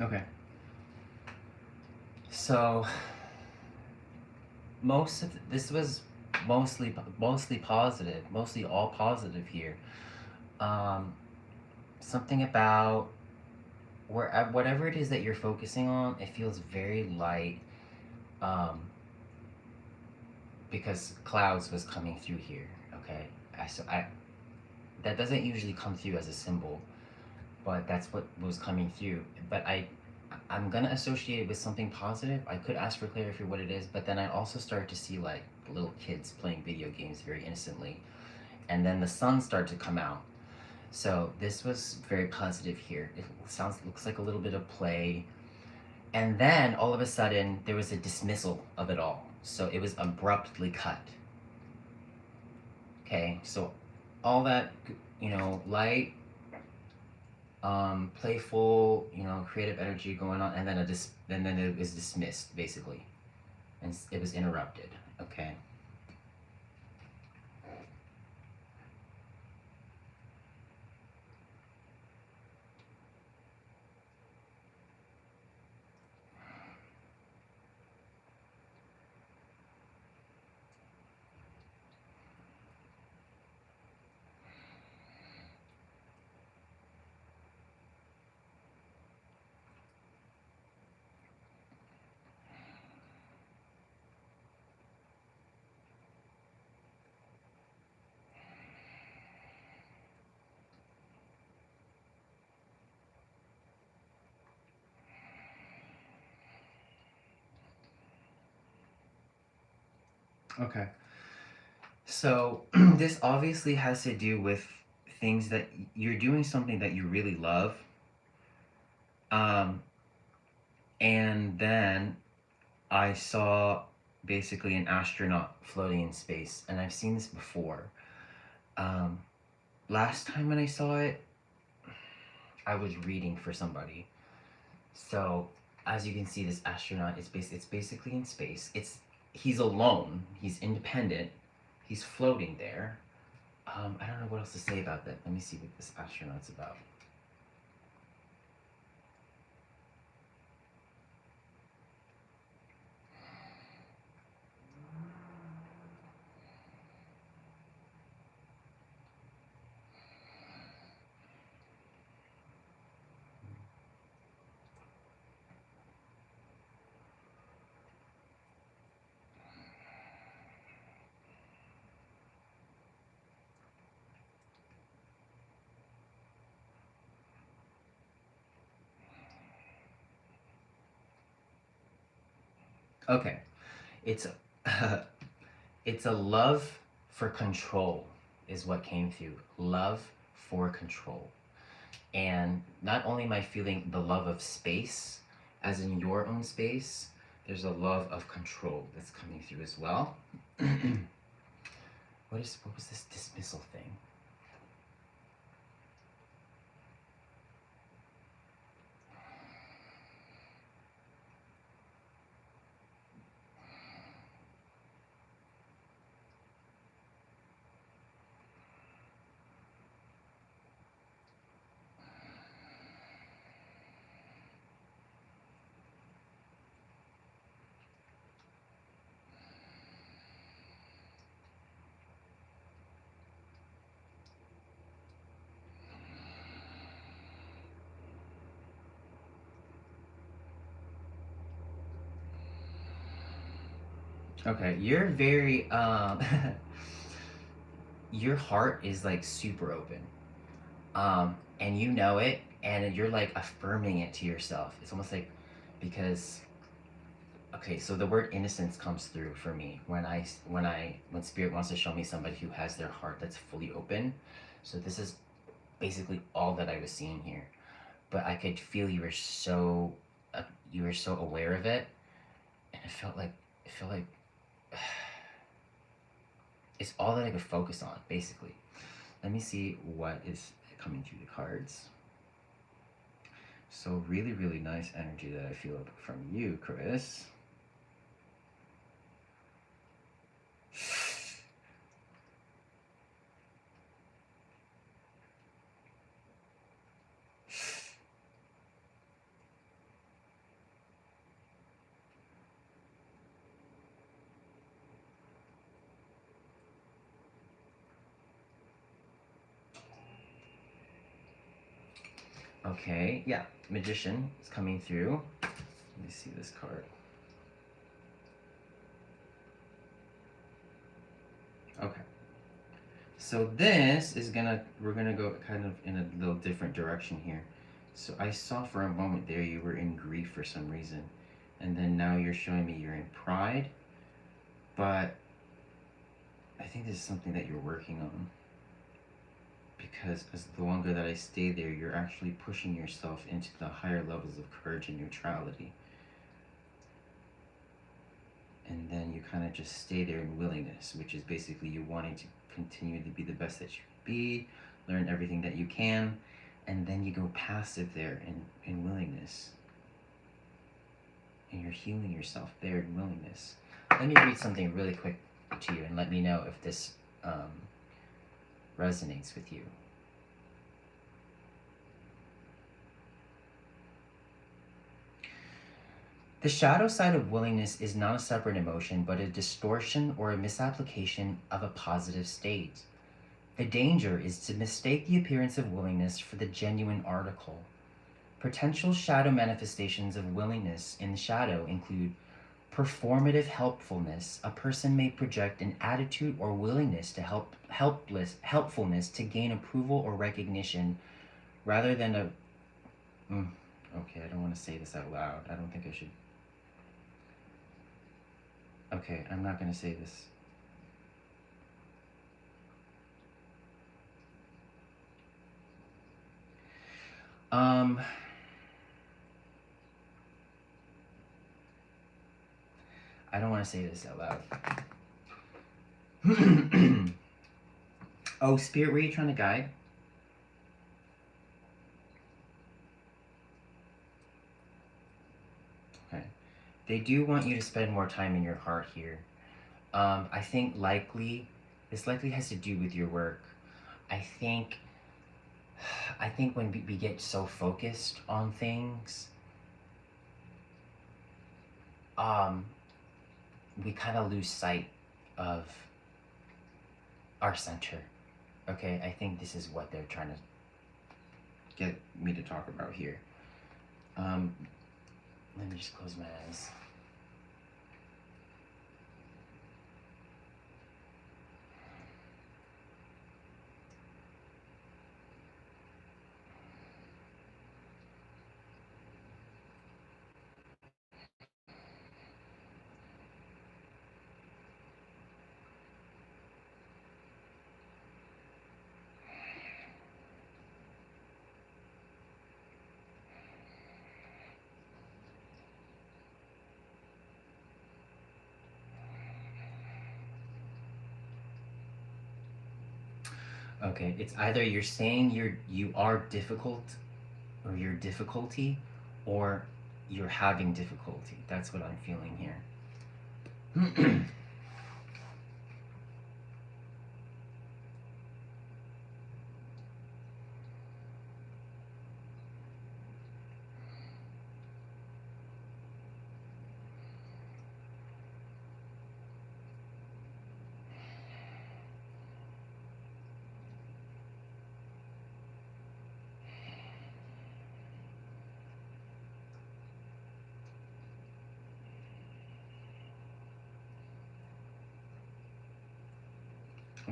Okay. So most of this was mostly positive, mostly all positive here. Something about whatever it is that you're focusing on, it feels very light. Because clouds was coming through here. Okay, I that doesn't usually come through as a symbol, but that's what was coming through. But I'm gonna associate it with something positive. I could ask for clarity for what it is, but then I also started to see like little kids playing video games very innocently, and then the sun started to come out. So this was very positive here. It looks like a little bit of play, and then all of a sudden there was a dismissal of it all. So it was abruptly cut. Okay, so all that, light, playful, creative energy going on, and then it was dismissed basically, and it was interrupted. Okay. Okay. So this obviously has to do with things that you're doing something that you really love. Um, and then I saw basically an astronaut floating in space, and I've seen this before. Um, Last time when I saw it, I was reading for somebody. So as you can see, this astronaut is it's basically in space. He's alone. He's independent. He's floating there. I don't know what else to say about that. Let me see what this astronaut's about. Okay, it's it's a love for control is what came through. Love for control. And not only am I feeling the love of space, as in your own space, there's a love of control that's coming through as well. What was this dismissal thing? Okay, you're very your heart is like super open. And you know it, and you're like affirming it to yourself. It's almost like because okay, so the word innocence comes through for me when spirit wants to show me somebody who has their heart that's fully open. So this is basically all that I was seeing here, but I could feel you were so aware of it, and it felt like it's all that I could focus on basically. Let me see what is coming through the cards. So really, really nice energy that I feel from you, Chris. Okay, yeah, Magician is coming through. Let me see this card. Okay. So this is we're gonna go kind of in a little different direction here. So I saw for a moment there you were in grief for some reason. And then now you're showing me you're in pride. But I think this is something that you're working on. Because as the longer that I stay there, you're actually pushing yourself into the higher levels of courage and neutrality. And then you kind of just stay there in willingness, which is basically you wanting to continue to be the best that you can be, learn everything that you can, and then you go passive there in willingness. And you're healing yourself there in willingness. Let me read something really quick to you and let me know if this resonates with you. The shadow side of willingness is not a separate emotion, but a distortion or a misapplication of a positive state. The danger is to mistake the appearance of willingness for the genuine article. Potential shadow manifestations of willingness in the shadow include performative helpfulness. A person may project an attitude or willingness to helpfulness to gain approval or recognition rather than a okay, I don't want to say this out loud. I don't think I should. Okay, I'm not going to say this. Um, I don't want to say this out loud. Oh, Spirit, were you trying to guide? Okay. They do want you to spend more time in your heart here. I think this likely has to do with your work. I think, I think when we get so focused on things, we kind of lose sight of our center. Okay, I think this is what they're trying to get me to talk about here. Let me just close my eyes. Okay, it's either you're saying you are difficult, or you're difficulty, or you're having difficulty. That's what I'm feeling here.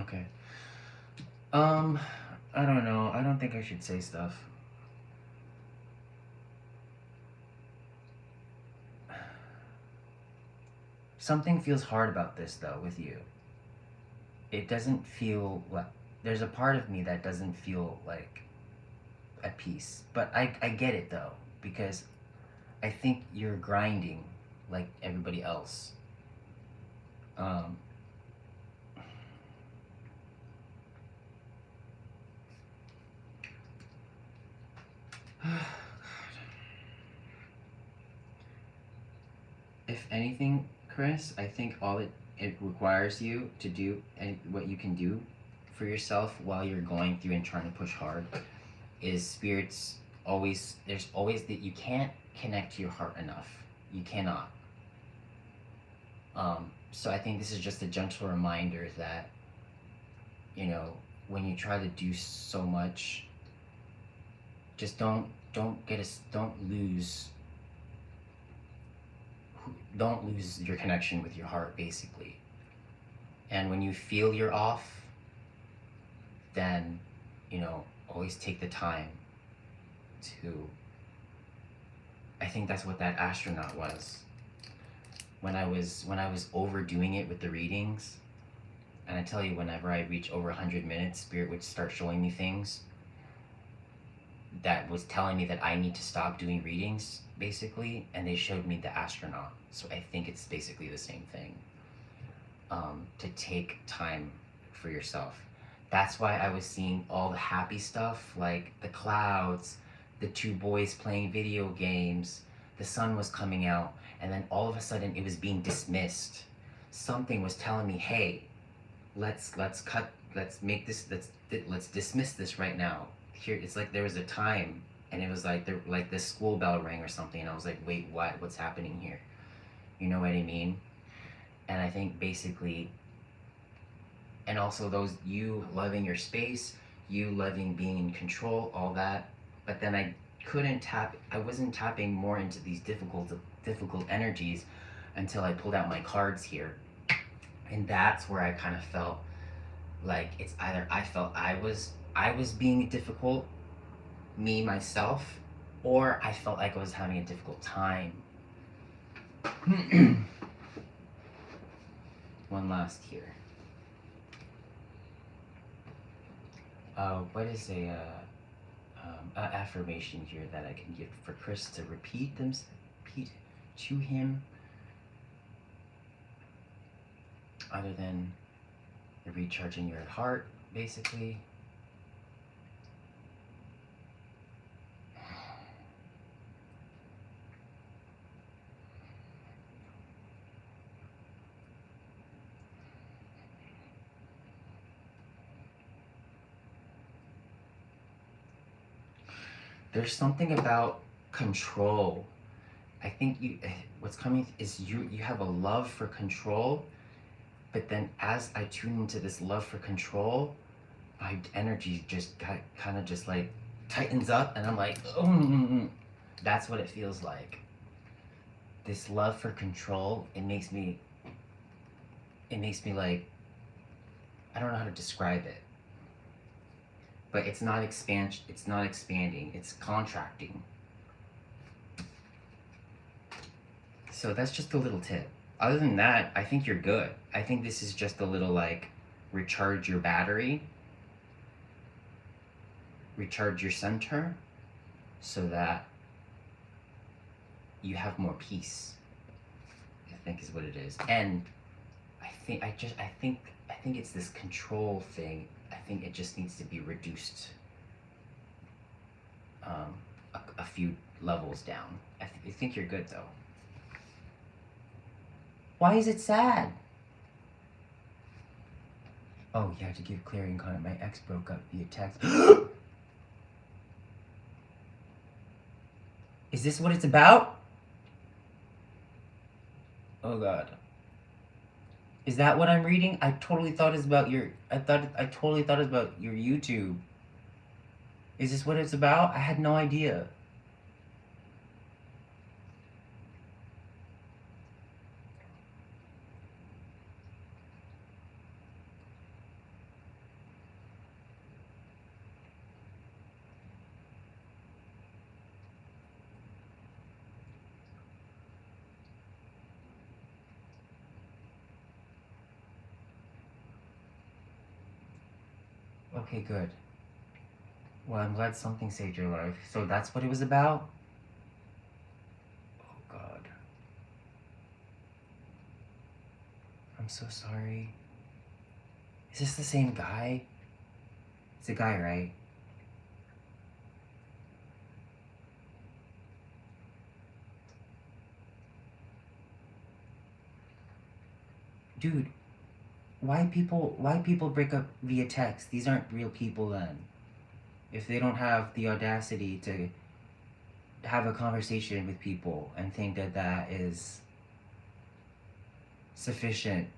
Okay. I don't know. I don't think I should say stuff. Something feels hard about this though with you. It doesn't feel like there's a part of me that doesn't feel like at peace. But I get it though, because I think you're grinding like everybody else. Um, if anything, Chris, I think all it requires you to do, and what you can do for yourself while you're going through and trying to push hard, is spirits always, there's always that you can't connect to your heart enough. You cannot. So I think this is just a gentle reminder that, you know, when you try to do so much, just don't lose your connection with your heart, basically. And when you feel you're off, then, you know, always take the time to, I think that's what that astronaut was. When I was overdoing it with the readings, and I tell you, whenever I reach over 100 minutes, Spirit would start showing me things that was telling me that I need to stop doing readings, basically, and they showed me the astronaut. So I think it's basically the same thing. To take time for yourself. That's why I was seeing all the happy stuff, like the clouds, the two boys playing video games, the sun was coming out, and then all of a sudden it was being dismissed. Something was telling me, hey, let's dismiss this right now. Here, it's like there was a time, and it was like the school bell rang or something, and I was like, wait, what? What's happening here? You know what I mean? And I think basically, and also those, you loving your space, you loving being in control, all that. But then I wasn't tapping more into these difficult energies until I pulled out my cards here. And that's where I kind of felt like it's either I felt I was being difficult, me myself, or I felt like I was having a difficult time. One last here. What is a affirmation here that I can give for Chris to repeat to him, other than recharging your heart, basically. There's something about control. I think what's coming is you have a love for control, but then as I tune into this love for control, my energy just kind of just like tightens up, and I'm like, that's what it feels like. This love for control, it makes me like, I don't know how to describe it. But it's not expanding, it's contracting. So that's just a little tip. Other than that, I think you're good. I think this is just a little like recharge your battery, recharge your center, so that you have more peace, I think is what it is. And I think it's this control thing. I think it just needs to be reduced a few levels down. I think you're good, though. Why is it sad? Oh, yeah, to give clearing comment, my ex broke up via text. Is this what it's about? Oh, God. Is that what I'm reading? I totally thought it was about your... I totally thought it was about your YouTube. Is this what it's about? I had no idea. Okay, good. Well, I'm glad something saved your life. So that's what it was about? Oh, God. I'm so sorry. Is this the same guy? It's a guy, right? Dude, why people break up via text? These aren't real people then. If they don't have the audacity to have a conversation with people and think that that is sufficient.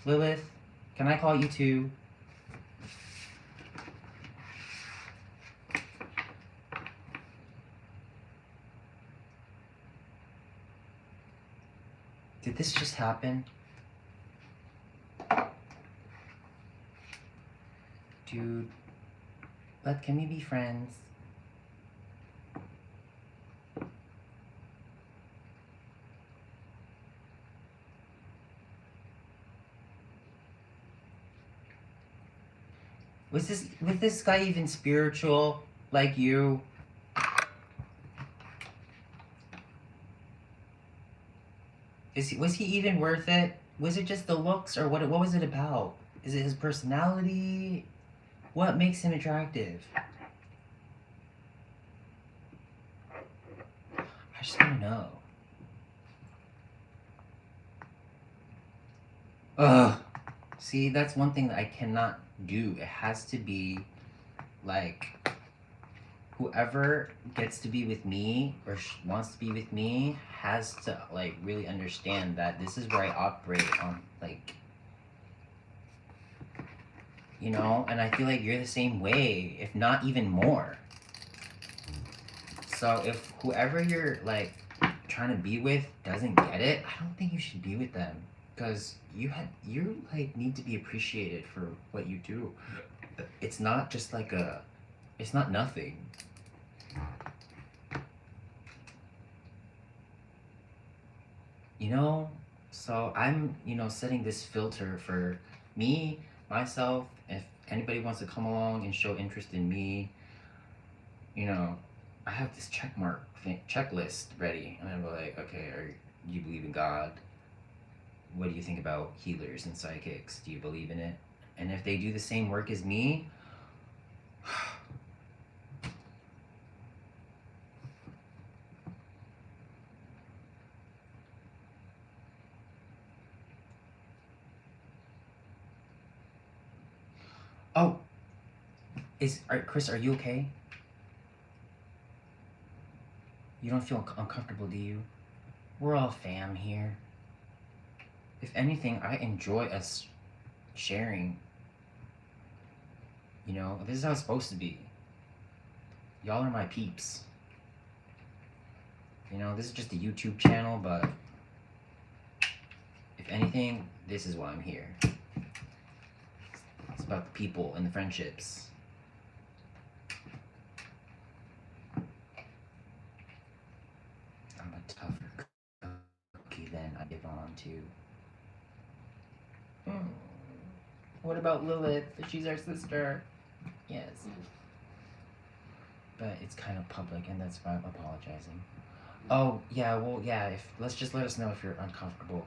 Lilith, can I call you too? Did this just happen? Dude, can we be friends? Was this guy even spiritual like you? Was he even worth it? Was it just the looks, or what was it about? Is it his personality? What makes him attractive? I just want to know. Ugh. See, that's one thing that I cannot do. It has to be like, whoever gets to be with me or wants to be with me has to like really understand that this is where I operate on, like, you know, and I feel like you're the same way, if not even more. So if whoever you're like trying to be with doesn't get it, I don't think you should be with them, because you like need to be appreciated for what you do. It's not just like it's not nothing. You know, So I'm, setting this filter for me, myself. If anybody wants to come along and show interest in me, you know, I have this checklist ready, and I'm like, okay, do you believe in God? What do you think about healers and psychics? Do you believe in it? And if they do the same work as me, oh, Chris, are you okay? You don't feel uncomfortable, do you? We're all fam here. If anything, I enjoy us sharing. This is how it's supposed to be. Y'all are my peeps. This is just a YouTube channel, but if anything, this is why I'm here. It's about the people and the friendships. I'm a tougher cookie than I give on to. What about Lilith? She's our sister. Yes. But it's kind of public, and that's why I'm apologizing. Oh, yeah, well, yeah, let's just let us know if you're uncomfortable.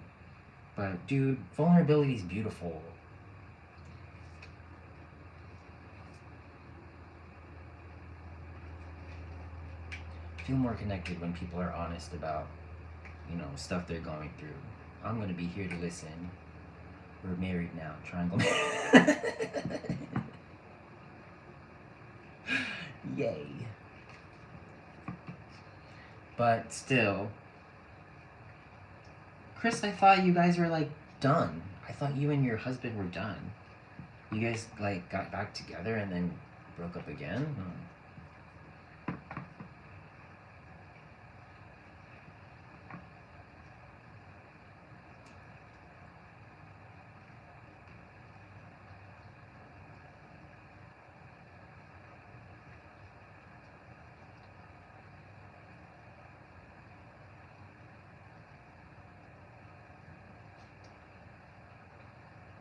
But, dude, vulnerability is beautiful. I feel more connected when people are honest about, stuff they're going through. I'm gonna be here to listen. We're married now, triangle. Yay. But still, Chris, I thought you guys were like done. I thought you and your husband were done. You guys like got back together and then broke up again?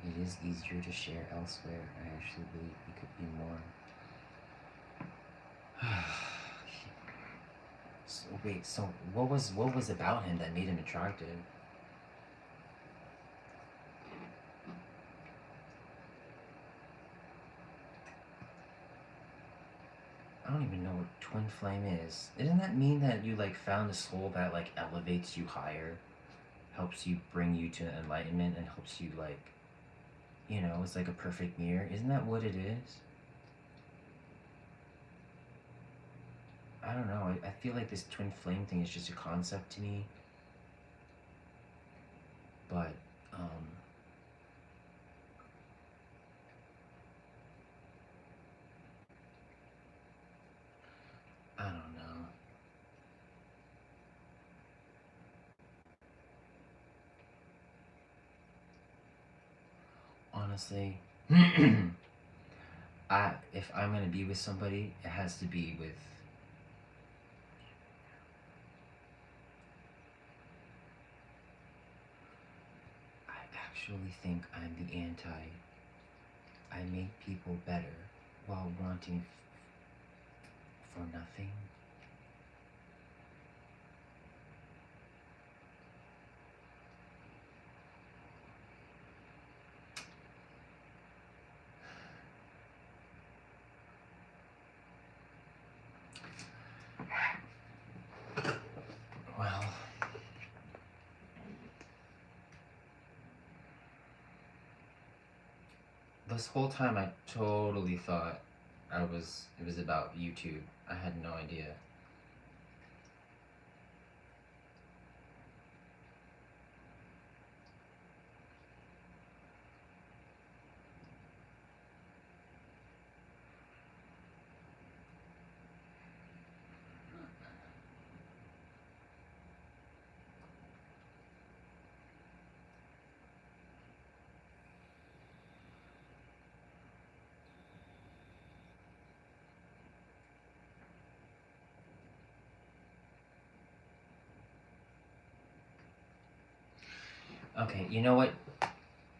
It is easier to share elsewhere. I actually believe we could be more. So what was about him that made him attractive? I don't even know what twin flame is. Doesn't that mean that you like found a soul that like elevates you higher, helps you bring you to enlightenment, and helps you like, it's like a perfect mirror? Isn't that what it is? I don't know. I feel like this twin flame thing is just a concept to me. But, I don't know. Honestly, if I'm gonna be with somebody, it has to be with. I actually think I'm the anti. I make people better while wanting for nothing. Well, this whole time I totally thought it was about YouTube. I had no idea. Okay, you know what?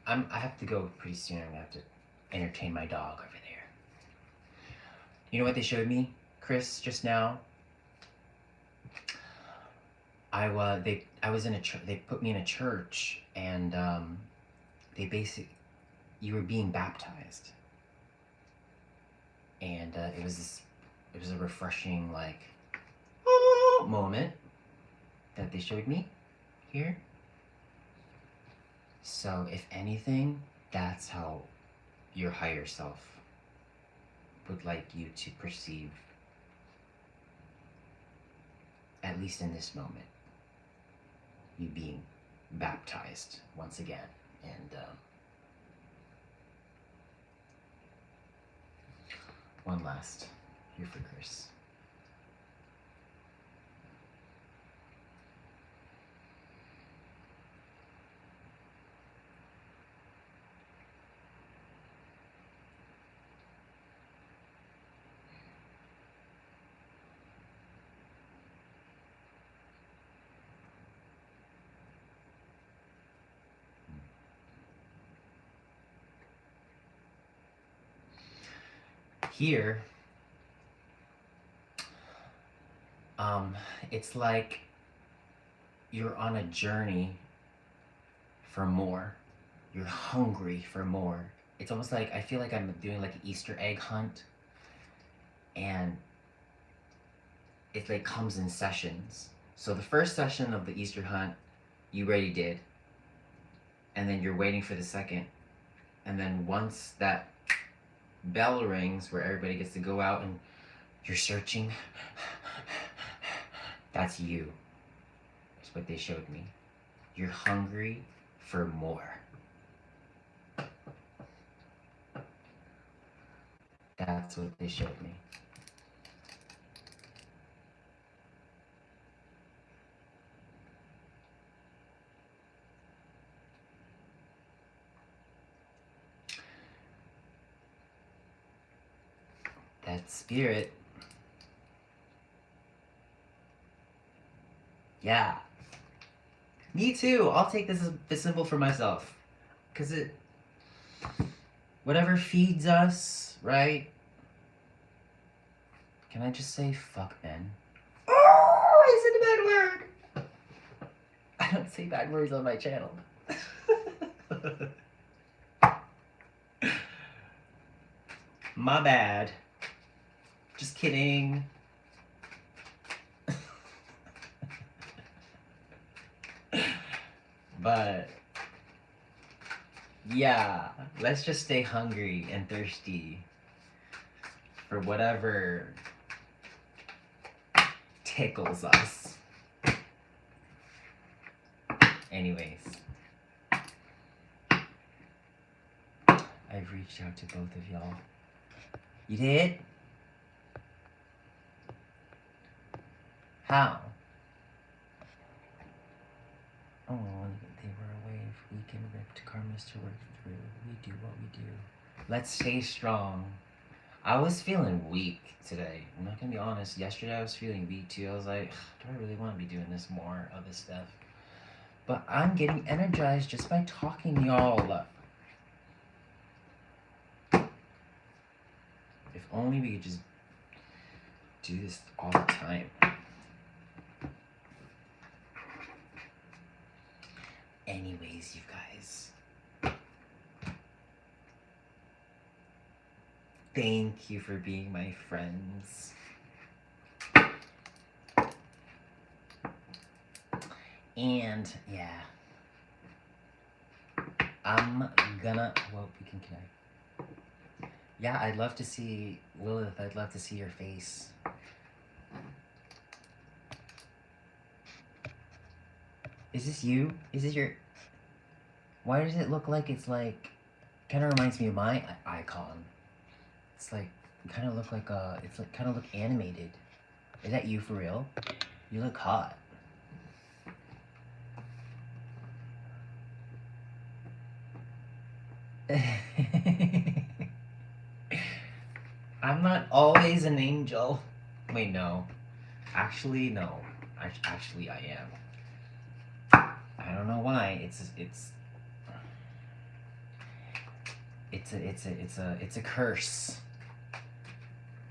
I have to go pretty soon. I'm gonna have to entertain my dog over there. You know what they showed me, Chris, just now? I was in a they put me in a church, and they you were being baptized, and it was a refreshing like moment that they showed me here. So if anything, that's how your higher self would like you to perceive, at least in this moment, you being baptized once again. And one last here for Chris. Here, it's like you're on a journey for more. You're hungry for more. It's almost like I feel like I'm doing like an Easter egg hunt, and it like comes in sessions. So the first session of the Easter hunt, you already did, and then you're waiting for the second, and then once that bell rings where everybody gets to go out and you're searching, that's you. That's what they showed me. You're hungry for more. That's what they showed me. That spirit. Yeah. Me too. I'll take this as a symbol for myself. Because it, whatever feeds us, right? Can I just say fuck men? Oh, I said a bad word. I don't say bad words on my channel. My bad. Just kidding. But yeah, let's just stay hungry and thirsty for whatever tickles us. Anyways, I've reached out to both of y'all. You did? How? Oh, they were away. If we can rip karmas to work through, we do what we do. Let's stay strong. I was feeling weak today. I'm not gonna be honest. Yesterday I was feeling weak too. I was like, do I really want to be doing this more of this stuff? But I'm getting energized just by talking to y'all. If only we could just do this all the time. Anyways, you guys, thank you for being my friends. And yeah, I'm gonna, well, we can connect. Yeah, I'd love to see Lilith. I'd love to see your face. Is this you? Is this your... Why does it look like it's like... Kind of reminds me of my icon. It's like... Kind of look like it's like kind of look animated. Is that you for real? You look hot. I'm not always an angel. Wait, no. Actually, no. Actually, I am. I don't don't know why. It's a curse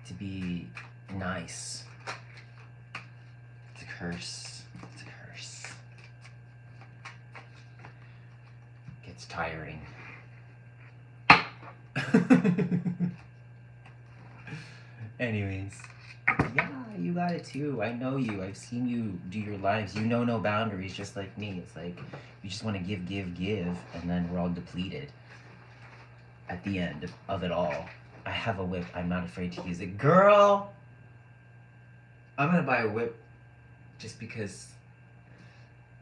to be nice. It's a curse. It's a curse. Gets tiring. Anyways, yeah, you got it too. I know you. I've seen you do your lives. You know no boundaries, just like me. It's like you just want to give, and then we're all depleted at the end of it all. I have a whip. I'm not afraid to use it. Girl! I'm gonna buy a whip just because,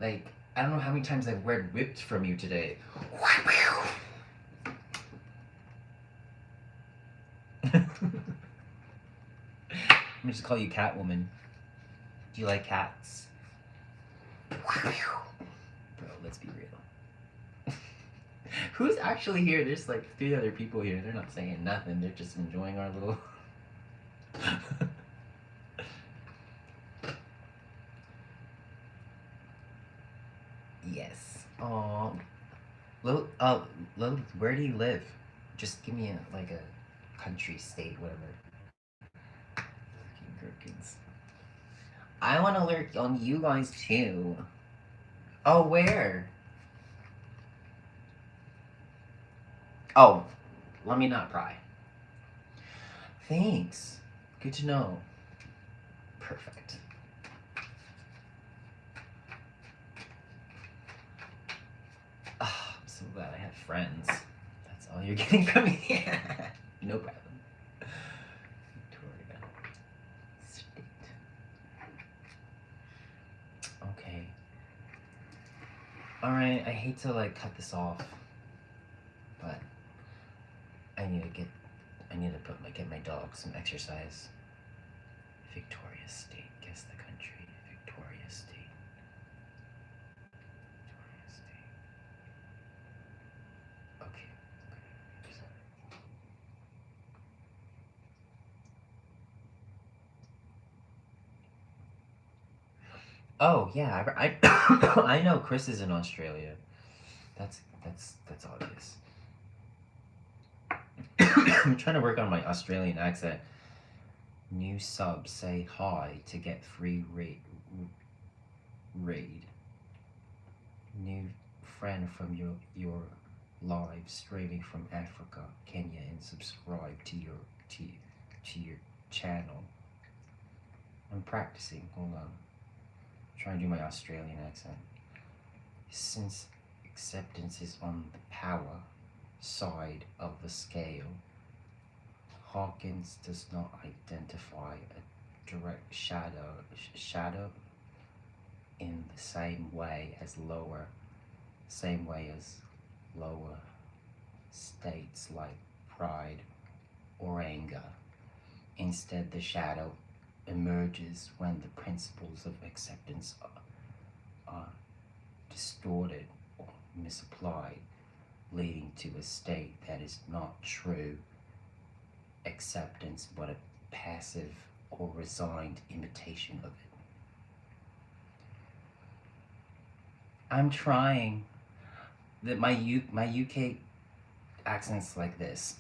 like, I don't know how many times I've read whipped from you today. I'm gonna just call you Catwoman. Do you like cats? Bro, let's be real. Who's actually here? There's like 3 other people here. They're not saying nothing. They're just enjoying our little... Yes. Aww. Lilith, where do you live? Just give me like a country, state, whatever. Gherkins. I want to lurk on you guys too. Oh, where? Oh, let me not pry. Thanks. Good to know. Perfect. Oh, I'm so glad I have friends. That's all you're getting from me. No problem. Victoria State. Okay. Alright, I hate to like cut this off, but I need to get my dog some exercise. Victoria State. Guess the country. Victoria State. Victoria State. Okay. Oh yeah, I know Chris is in Australia. That's obvious. I'm trying to work on my Australian accent. New sub, say hi to get free raid. New friend from your live streaming from Africa, Kenya, and subscribe to your channel. I'm practicing. Hold on. I'm trying to do my Australian accent. Since acceptance is on the power side of the scale, Hawkins does not identify a direct shadow in the same way as lower states like pride or anger. Instead, the shadow emerges when the principles of acceptance are distorted or misapplied, leading to a state that is not true acceptance but a passive or resigned imitation of it. I'm trying. That my UK accent's like this.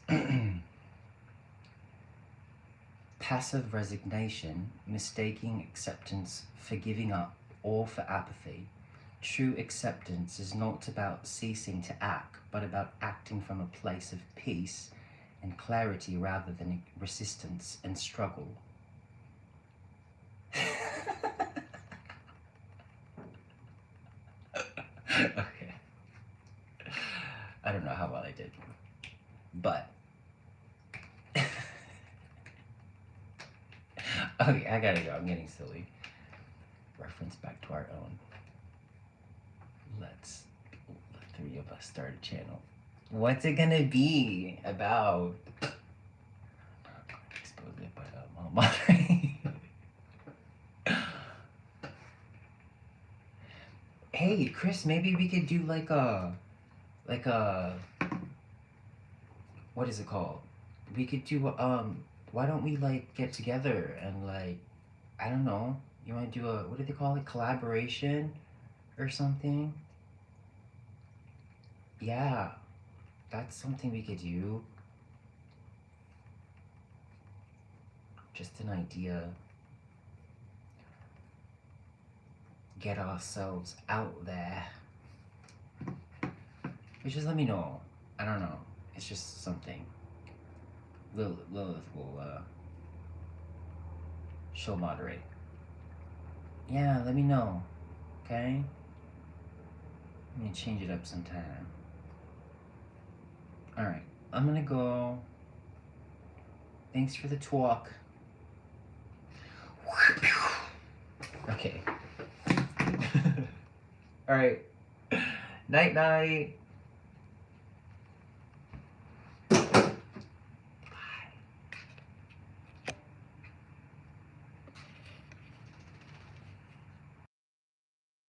Passive resignation, mistaking acceptance for giving up or for apathy. True acceptance is not about ceasing to act, but about acting from a place of peace and clarity rather than resistance and struggle. Okay. I don't know how well I did, but okay, I gotta go. I'm getting silly. Reference back to our own. Let's the 3 of us start a channel. What's it gonna be about? Expose it, but moderate. Hey, Chris, maybe we could do like a what is it called? We could do why don't we like get together and like, I don't know, you want to do a, what do they call it, collaboration or something? Yeah, that's something we could do. Just an idea. Get ourselves out there. But just let me know. I don't know. It's just something. Lilith will, she'll moderate. Yeah, let me know. Okay? I'm gonna change it up sometime. Alright, I'm gonna go. Thanks for the talk. Okay. Alright. Night night.